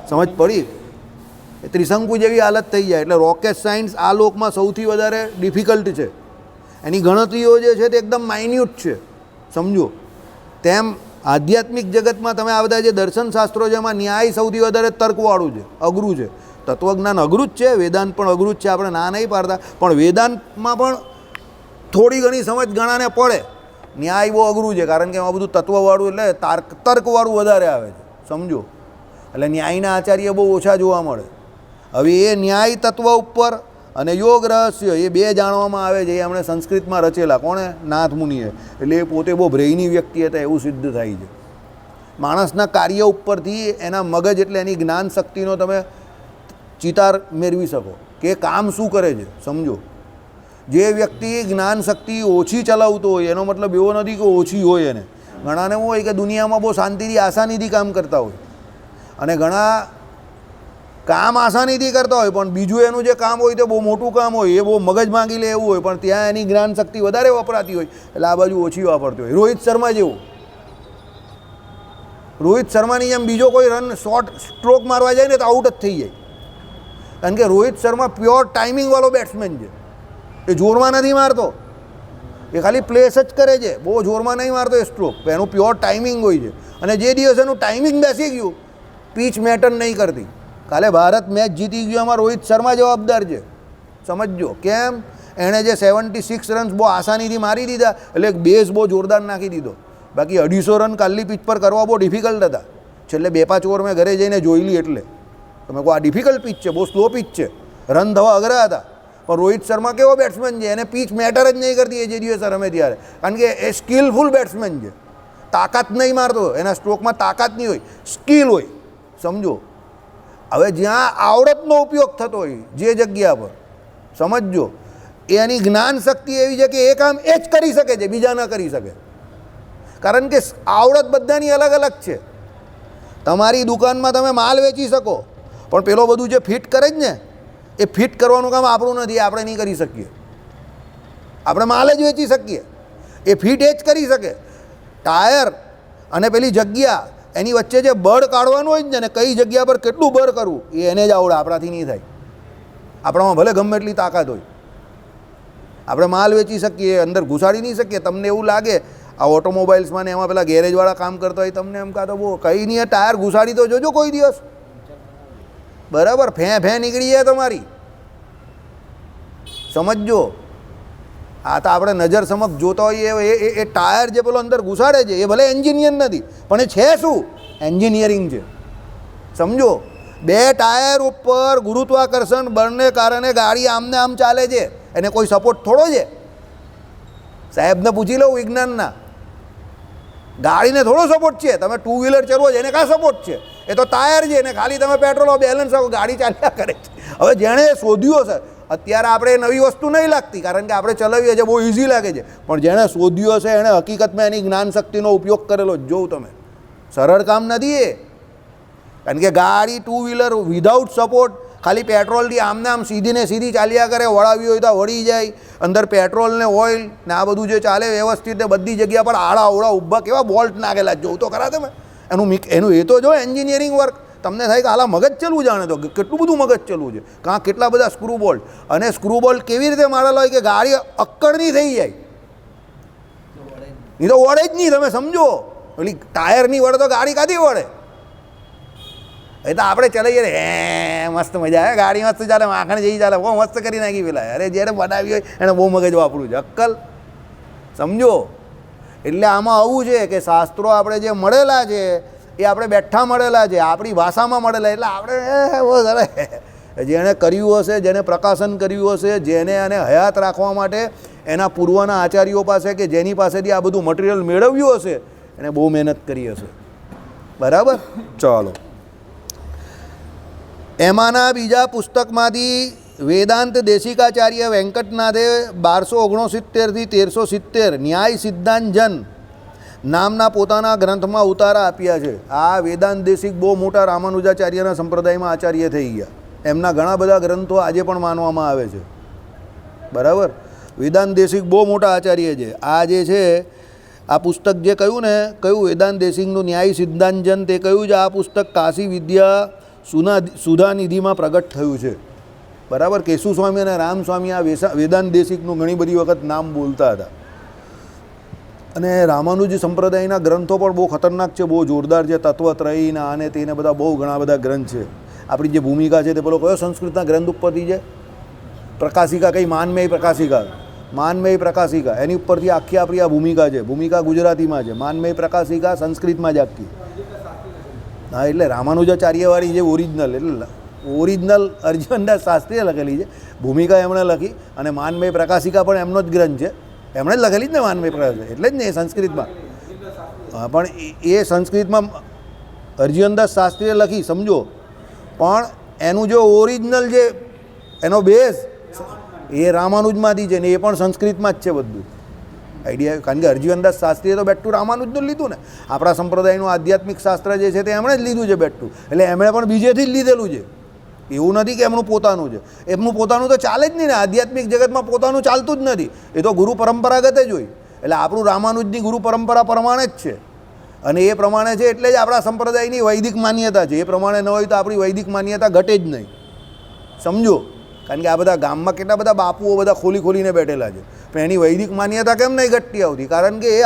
સમજ પડી? એ ત્રિશંકુ જેવી હાલત થઈ જાય. એટલે રોકેટ સાયન્સ આ લોકમાં સૌથી વધારે ડિફિકલ્ટ છે. એની ગણતરીઓ જે છે તે એકદમ માઇન્યુટ છે. સમજો. તેમ આધ્યાત્મિક જગતમાં તમે આ બધા જે દર્શન શાસ્ત્રો છે એમાં ન્યાય સૌથી વધારે તર્કવાળું છે, અઘરું છે. તત્વજ્ઞાન અઘરું જ છે, વેદાંત પણ અઘરું જ છે, આપણે ના નહીં પાડતા. પણ વેદાંતમાં પણ થોડી ઘણી સમજ ઘણાને પડે. ન્યાય બહુ અઘરું છે કારણ કે એમાં બધું તત્વવાળું એટલે તર્કવાળું વધારે આવે છે. સમજો. એટલે ન્યાયના આચાર્ય બહુ ઓછા જોવા મળે. હવે એ ન્યાય તત્વ ઉપર અને યોગ રહસ્ય એ બે જાણવામાં આવે છે. એ એમણે સંસ્કૃતમાં રચેલા. કોણે? નાથ મુનિએ. એટલે એ પોતે બહુ બ્રેઇની વ્યક્તિ હતા એવું સિદ્ધ થાય છે. માણસના કાર્ય ઉપરથી એના મગજ એટલે એની જ્ઞાન શક્તિનો તમે ચિતાર મેળવી શકો કે કામ શું કરે છે. સમજો. જે વ્યક્તિ જ્ઞાન શક્તિ ઓછી ચલાવતો હોય એનો મતલબ એવો નથી કે ઓછી હોય એને. ઘણાને એવું હોય કે દુનિયામાં બહુ શાંતિથી આસાનીથી કામ કરતા હોય અને ઘણા કામ આસાનીથી કરતા હોય પણ બીજું એનું જે કામ હોય તે બહુ મોટું કામ હોય, એ બહુ મગજ માંગી લે એવું હોય, પણ ત્યાં એની જ્ઞાન શક્તિ વધારે વપરાતી હોય એટલે આ બાજુ ઓછી વાપરતી હોય. રોહિત શર્મા જેવું, રોહિત શર્માની જેમ બીજો કોઈ રન શોર્ટ સ્ટ્રોક મારવા જાય ને તો આઉટ જ થઈ જાય, કારણ કે રોહિત શર્મા પ્યોર ટાઈમિંગવાળો બેટ્સમેન છે. એ જોરમાં નથી મારતો, એ ખાલી પ્લેસ જ કરે છે, બહુ જોરમાં નહીં મારતો એ સ્ટ્રોક, એનું પ્યોર ટાઈમિંગ હોય છે. અને જે દિવસ એનું ટાઈમિંગ બેસી ગયું, પીચ મેટર નહીં કરતી. કાલે ભારત મેચ જીતી ગયું એમાં રોહિત શર્મા જવાબદાર છે, સમજજો. કેમ? એણે જે 76 રન્સ બહુ આસાનીથી મારી દીધા એટલે બેઝ બહુ જોરદાર નાખી દીધો. બાકી 250 રન કાલની પિચ પર કરવા બહુ ડિફિકલ્ટ હતા. છેલ્લે 2-5 ઓવર મેં ઘરે જઈને જોઈ લી એટલે તમે કહો આ ડિફિકલ્ટ પિચ છે, બહુ સ્લો પિચ છે, રન થવા અઘરા હતા. પણ રોહિત શર્મા કેવો બેટ્સમેન છે, એને પીચ મેટર જ નહીં કરતી એ જે દિવસે રમે ત્યારે, કારણ કે એ સ્કિલફુલ બેટ્સમેન છે. તાકાત નહીં મારતો, એના સ્ટ્રોકમાં તાકાત નહીં હોય, સ્કિલ હોય, સમજો. હવે જ્યાં આવડતનો ઉપયોગ થતો હોય જે જગ્યા પર, સમજજો, એની જ્ઞાન શક્તિ એવી છે કે એ કામ એ જ કરી શકે છે, બીજા ન કરી શકે. કારણ કે આવડત બધાની અલગ અલગ છે. તમારી દુકાનમાં તમે માલ વેચી શકો, પણ પેલો બધું જે ફિટ કરે જ ને, એ ફિટ કરવાનું કામ આપણું નથી, આપણે નહીં કરી શકીએ. આપણે માલ જ વેચી શકીએ, એ ફિટ એ જ કરી શકે. ટાયર અને પેલી જગ્યા એની વચ્ચે જે બળ કાઢવાનું હોય ને, કઈ જગ્યા પર કેટલું બળ કરવું એ એને જ આવડે, આપણાથી નહીં થાય. આપણામાં ભલે ગમે એટલી તાકાત હોય, આપણે માલ વેચી શકીએ, અંદર ઘુસાડી નહીં શકીએ. તમને એવું લાગે આ ઓટોમોબાઈલ્સમાં ને એમાં પેલા ગેરેજવાળા કામ કરતા હોય, તમને એમ કાં તો બહુ કંઈ નહીં, ટાયર ઘુસાડી તો જોજો કોઈ દિવસ, બરાબર ફે નીકળી જાય તમારી, સમજજો. આ તો આપણે નજર સમક્ષ જોતા હોઈએ એ ટાયર જે પેલો અંદર ઘુસાડે છે એ ભલે એન્જિનિયર નથી, પણ એ છે શું? એન્જિનિયરિંગ છે, સમજો. 2 ટાયર ઉપર ગુરુત્વાકર્ષણ બળને કારણે ગાડી આમને આમ ચાલે છે, એને કોઈ સપોર્ટ થોડો છે? સાહેબને પૂછી લો વિજ્ઞાનના, ગાડીને થોડો સપોર્ટ છે? તમે 2 વ્હીલર ચલાવો છો એને કાં સપોર્ટ છે? એ તો ટાયર છે, એને ખાલી તમે પેટ્રોલ બેલેન્સ આપો, ગાડી ચાલ્યા કરે છે. હવે જેણે શોધ્યો છે, અત્યારે આપણે નવી વસ્તુ નહીં લાગતી, કારણ કે આપણે ચલાવીએ છીએ, બહુ ઇઝી લાગે છે, પણ જેણે શોધ્યો છે એણે હકીકતમાં એની જ્ઞાન શક્તિનો ઉપયોગ કરેલો. જોઉં તમે, સરળ કામ નથી એ, કારણ કે ગાડી 2 વ્હીલર વિધાઉટ સપોર્ટ ખાલી પેટ્રોલથી આમને આમ સીધી ને સીધી ચાલ્યા કરે, વળાવી હોય તો વળી જાય, અંદર પેટ્રોલ ને ઓઇલ ને આ બધું જે ચાલે વ્યવસ્થિત ને બધી જગ્યા પર આડા અવળા ઊભા કેવા બોલ્ટ નાખેલા, જોઉં તો ખરા તમે. એનું એ તો જો એન્જિનિયરિંગ વર્ક. તમને થાય કે હાલા મગજ ચલવું જાણે તો કેટલું બધું મગજ ચલવું છે, કાં કેટલા બધા સ્ક્રૂ બોલ્ટ, અને સ્ક્રૂ બોલ્ટ કેવી રીતે મારેલા હોય કે ગાડી અક્કડની થઈ જાય, નહીં તો વળે જ નહીં. તમે સમજો, પેલી ટાયરની વળે તો ગાડી કાંથી વળે? એ તો આપણે ચલાવીએ હે મસ્ત મજા આવે, ગાડી મસ્ત ચાલે, માખણ જેવી ચાલે, બહુ મસ્ત કરી નાખી પેલા. અરે જ્યારે બનાવી હોય એને બહુ મગજ વાપરવું છે, અક્કલ, સમજો. એટલે આમાં આવું છે કે શાસ્ત્રો આપણે જે મળેલા છે એ આપણે બેઠા મળેલા છે, આપણી ભાષામાં મળેલા, એટલે આપણે બહુ સરસ. જેણે કર્યું હશે, જેને પ્રકાશન કર્યું હશે, જેને આને હયાત રાખવા માટે એના પૂર્વના આચાર્યો પાસે કે જેની પાસેથી આ બધું મટીરિયલ મેળવ્યું હશે, એને બહુ મહેનત કરી હશે, બરાબર. ચાલો, એમાંના બીજા પુસ્તકમાંથી વેદાંત દેશિકાચાર્ય વેંકટનાથે 1269 થી 1370 ન્યાય સિદ્ધાંત જન નામના પોતાના ગ્રંથમાં ઉતારા આપ્યા છે. આ વેદાંત દેશિક બહુ મોટા રામાનુજાચાર્યના સંપ્રદાયમાં આચાર્ય થઈ ગયા. એમના ઘણા બધા ગ્રંથો આજે પણ માનવામાં આવે છે, બરાબર. વેદાંત દેશિક બહુ મોટા આચાર્ય છે. આ જે છે આ પુસ્તક જે કહ્યું ને, કયું વેદાંત દેશિકનું ન્યાય સિદ્ધાંત જન, તે કહ્યું છે આ પુસ્તક કાશી વિદ્યા સુધાનિધિમાં પ્રગટ થયું છે, બરાબર. કેશુ સ્વામી અને રામસ્વામી આ વેદાંત દેશિકનું ઘણી બધી વખત નામ બોલતા હતા. અને રામાનુજી સંપ્રદાયના ગ્રંથો પણ બહુ ખતરનાક છે, બહુ જોરદાર છે. તત્વત્રયીના આને તેને બધા બહુ ઘણા બધા ગ્રંથ છે. આપણી જે ભૂમિકા છે તે પેલો કયો સંસ્કૃતના ગ્રંથ ઉપરથી છે? પ્રકાશિકા, કઈ માનમેય પ્રકાશિકા, માનમેય પ્રકાશિકા, એની ઉપરથી આખી આપણી આ ભૂમિકા છે. ભૂમિકા ગુજરાતીમાં છે, માનમેય પ્રકાશિકા સંસ્કૃતમાં જ આખી. હા, એટલે રામાનુજાચાર્યવાળી જે ઓરિજિનલ અર્જુનદાસ શાસ્ત્રીએ લખેલી છે. ભૂમિકા એમણે લખી, અને માનમેય પ્રકાશિકા પણ એમનો જ ગ્રંથ છે, એમણે જ લખેલી જ ને માનમેય પ્રકાશિકા, એટલે જ ને એ સંસ્કૃતમાં. હા, પણ એ સંસ્કૃતમાં અર્જુનદાસ શાસ્ત્રીએ લખી, સમજો. પણ એનું જો ઓરિજિનલ જે એનો બેઝ એ રામાનુજમાંથી છે ને, એ પણ સંસ્કૃતમાં જ છે બધું. આઈડિયા, કારણ કે અર્જુનદાસ શાસ્ત્રીએ તો બેઠું રામાનુજનું લીધું ને. આપણા સંપ્રદાયનું આધ્યાત્મિક શાસ્ત્ર જે છે તે એમણે જ લીધું છે બેઠું, એટલે એમણે પણ બીજેથી જ લીધેલું છે. એવું નથી કે એમનું પોતાનું છે, એમનું પોતાનું તો ચાલે જ નહીં ને, આધ્યાત્મિક જગતમાં પોતાનું ચાલતું જ નથી, એ તો ગુરુ પરંપરાગત જ હોય. એટલે આપણું રામાનુજની ગુરુ પરંપરા પ્રમાણે જ છે, અને એ પ્રમાણે છે એટલે જ આપણા સંપ્રદાયની વૈદિક માન્યતા છે. એ પ્રમાણે ન હોય તો આપણી વૈદિક માન્યતા ઘટે જ નહીં, સમજો. કારણ કે આ બધા ગામમાં કેટલા બધા બાપુઓ બધા ખોલીને બેઠેલા છે, પણ એની વૈદિક માન્યતા કેમ નહીં ઘટતી આવતી? કારણ કે એ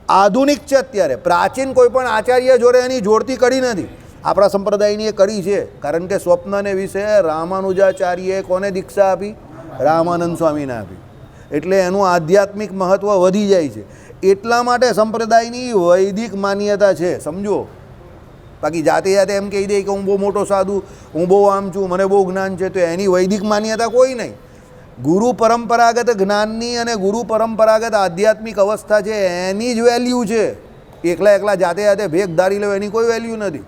આધુનિક છે અત્યારે. પ્રાચીન કોઈ પણ આચાર્ય જોડે એની જોડતી કરી નથી, આપણા સંપ્રદાયની એ કરી છે. કારણ કે સ્વપ્નને વિશે રામાનુજાચાર્યએ કોને દીક્ષા આપી? રામાનંદ સ્વામીને આપી. એટલે એનું આધ્યાત્મિક મહત્ત્વ વધી જાય છે. એટલા માટે સંપ્રદાયની વૈદિક માન્યતા છે, સમજો. બાકી જાતે જાતે એમ કહી દે કે હું બહુ મોટો સાધુ, હું બહુ આમ છું, મને બહુ જ્ઞાન છે, તો એની વૈદિક માન્યતા કોઈ નહીં. ગુરુ પરંપરાગત જ્ઞાનની અને ગુરુ પરંપરાગત આધ્યાત્મિક અવસ્થા છે એની જ વેલ્યુ છે. એકલા જાતે જાતે ભેગ ધારી લો એની કોઈ વેલ્યુ નથી.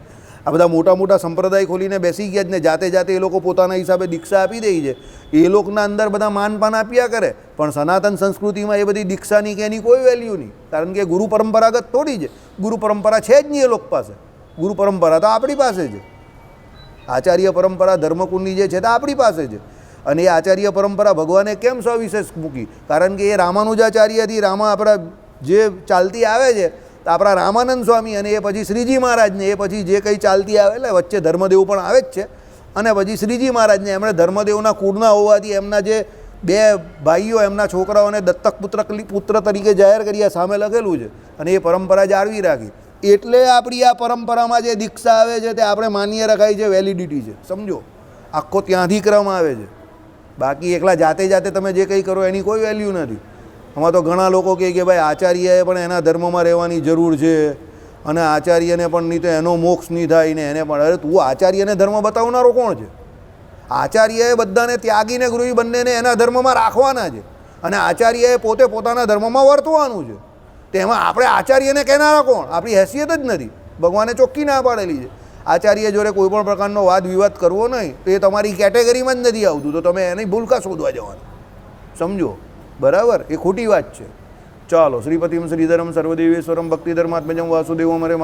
આ બધા મોટા મોટા સંપ્રદાય ખોલીને બેસી ગયા જ ને જાતે એ લોકો પોતાના હિસાબે દીક્ષા આપી દે છે. એ લોકોના અંદર બધા માનપાન આપ્યા કરે, પણ સનાતન સંસ્કૃતિમાં એ બધી દીક્ષાની કે એની કોઈ વેલ્યુ નહીં. કારણ કે ગુરુ પરંપરાગત થોડી છે, ગુરુ પરંપરા છે જ નહીં એ લોકો પાસે. ગુરુ પરંપરા તો આપણી પાસે છે, આચાર્ય પરંપરા ધર્મકુંડની જે છે તે આપણી પાસે છે. અને એ આચાર્ય પરંપરા ભગવાને કેમ સવિશેષ મૂકી? કારણ કે એ રામાનુજાચાર્યથી આપણા જે ચાલતી આવે છે, આપણા રામાનંદ સ્વામી અને એ પછી શ્રીજી મહારાજને, એ પછી જે કંઈ ચાલતી આવે, એટલે વચ્ચે ધર્મદેવ પણ આવે જ છે, અને પછી શ્રીજી મહારાજને એમણે ધર્મદેવના કુળના હોવાથી એમના જે બે ભાઈઓ એમના છોકરાઓને દત્તક પુત્ર તરીકે જાહેર કર્યા, સામે લખેલું છે, અને એ પરંપરા જાળવી રાખી. એટલે આપણી આ પરંપરામાં જે દીક્ષા આવે છે તે આપણે માન્ય રખાય છે, વેલિડિટી છે, સમજો. આખો ત્યાંથી ક્રમ આવે છે. બાકી એકલા જાતે તમે જે કંઈ કરો એની કોઈ વેલ્યુ નથી. આમાં તો ઘણા લોકો કહે કે ભાઈ આચાર્યએ પણ એના ધર્મમાં રહેવાની જરૂર છે, અને આચાર્યને પણ નહીં તો એનો મોક્ષ નહીં થાય ને એને પણ. અરે તું આચાર્યને ધર્મ બતાવનારો કોણ છે? આચાર્યએ બધાને ત્યાગીને ગૃહી બંનેને એના ધર્મમાં રાખવાના છે, અને આચાર્યએ પોતે પોતાના ધર્મમાં વર્તવાનું છે. તેમાં આપણે આચાર્યને કહેનારા કોણ? આપણી હેસિયત જ નથી. ભગવાને ચોખ્ખી ના પાડેલી છે આચાર્ય જોડે કોઈ પણ પ્રકારનો વાદ વિવાદ કરવો નહીં. તો એ તમારી કેટેગરીમાં જ નથી આવતું, તો તમે એની ભૂલકા શોધવા જવાનું, સમજો. બરાબર? એ ખોટી વાત છે. ચાલો. શ્રીપતિમ શ્રીધરમ સર્વદેવેશ્વરમ ભક્તિધર્માત્મજમ વાસુદેવમ હરે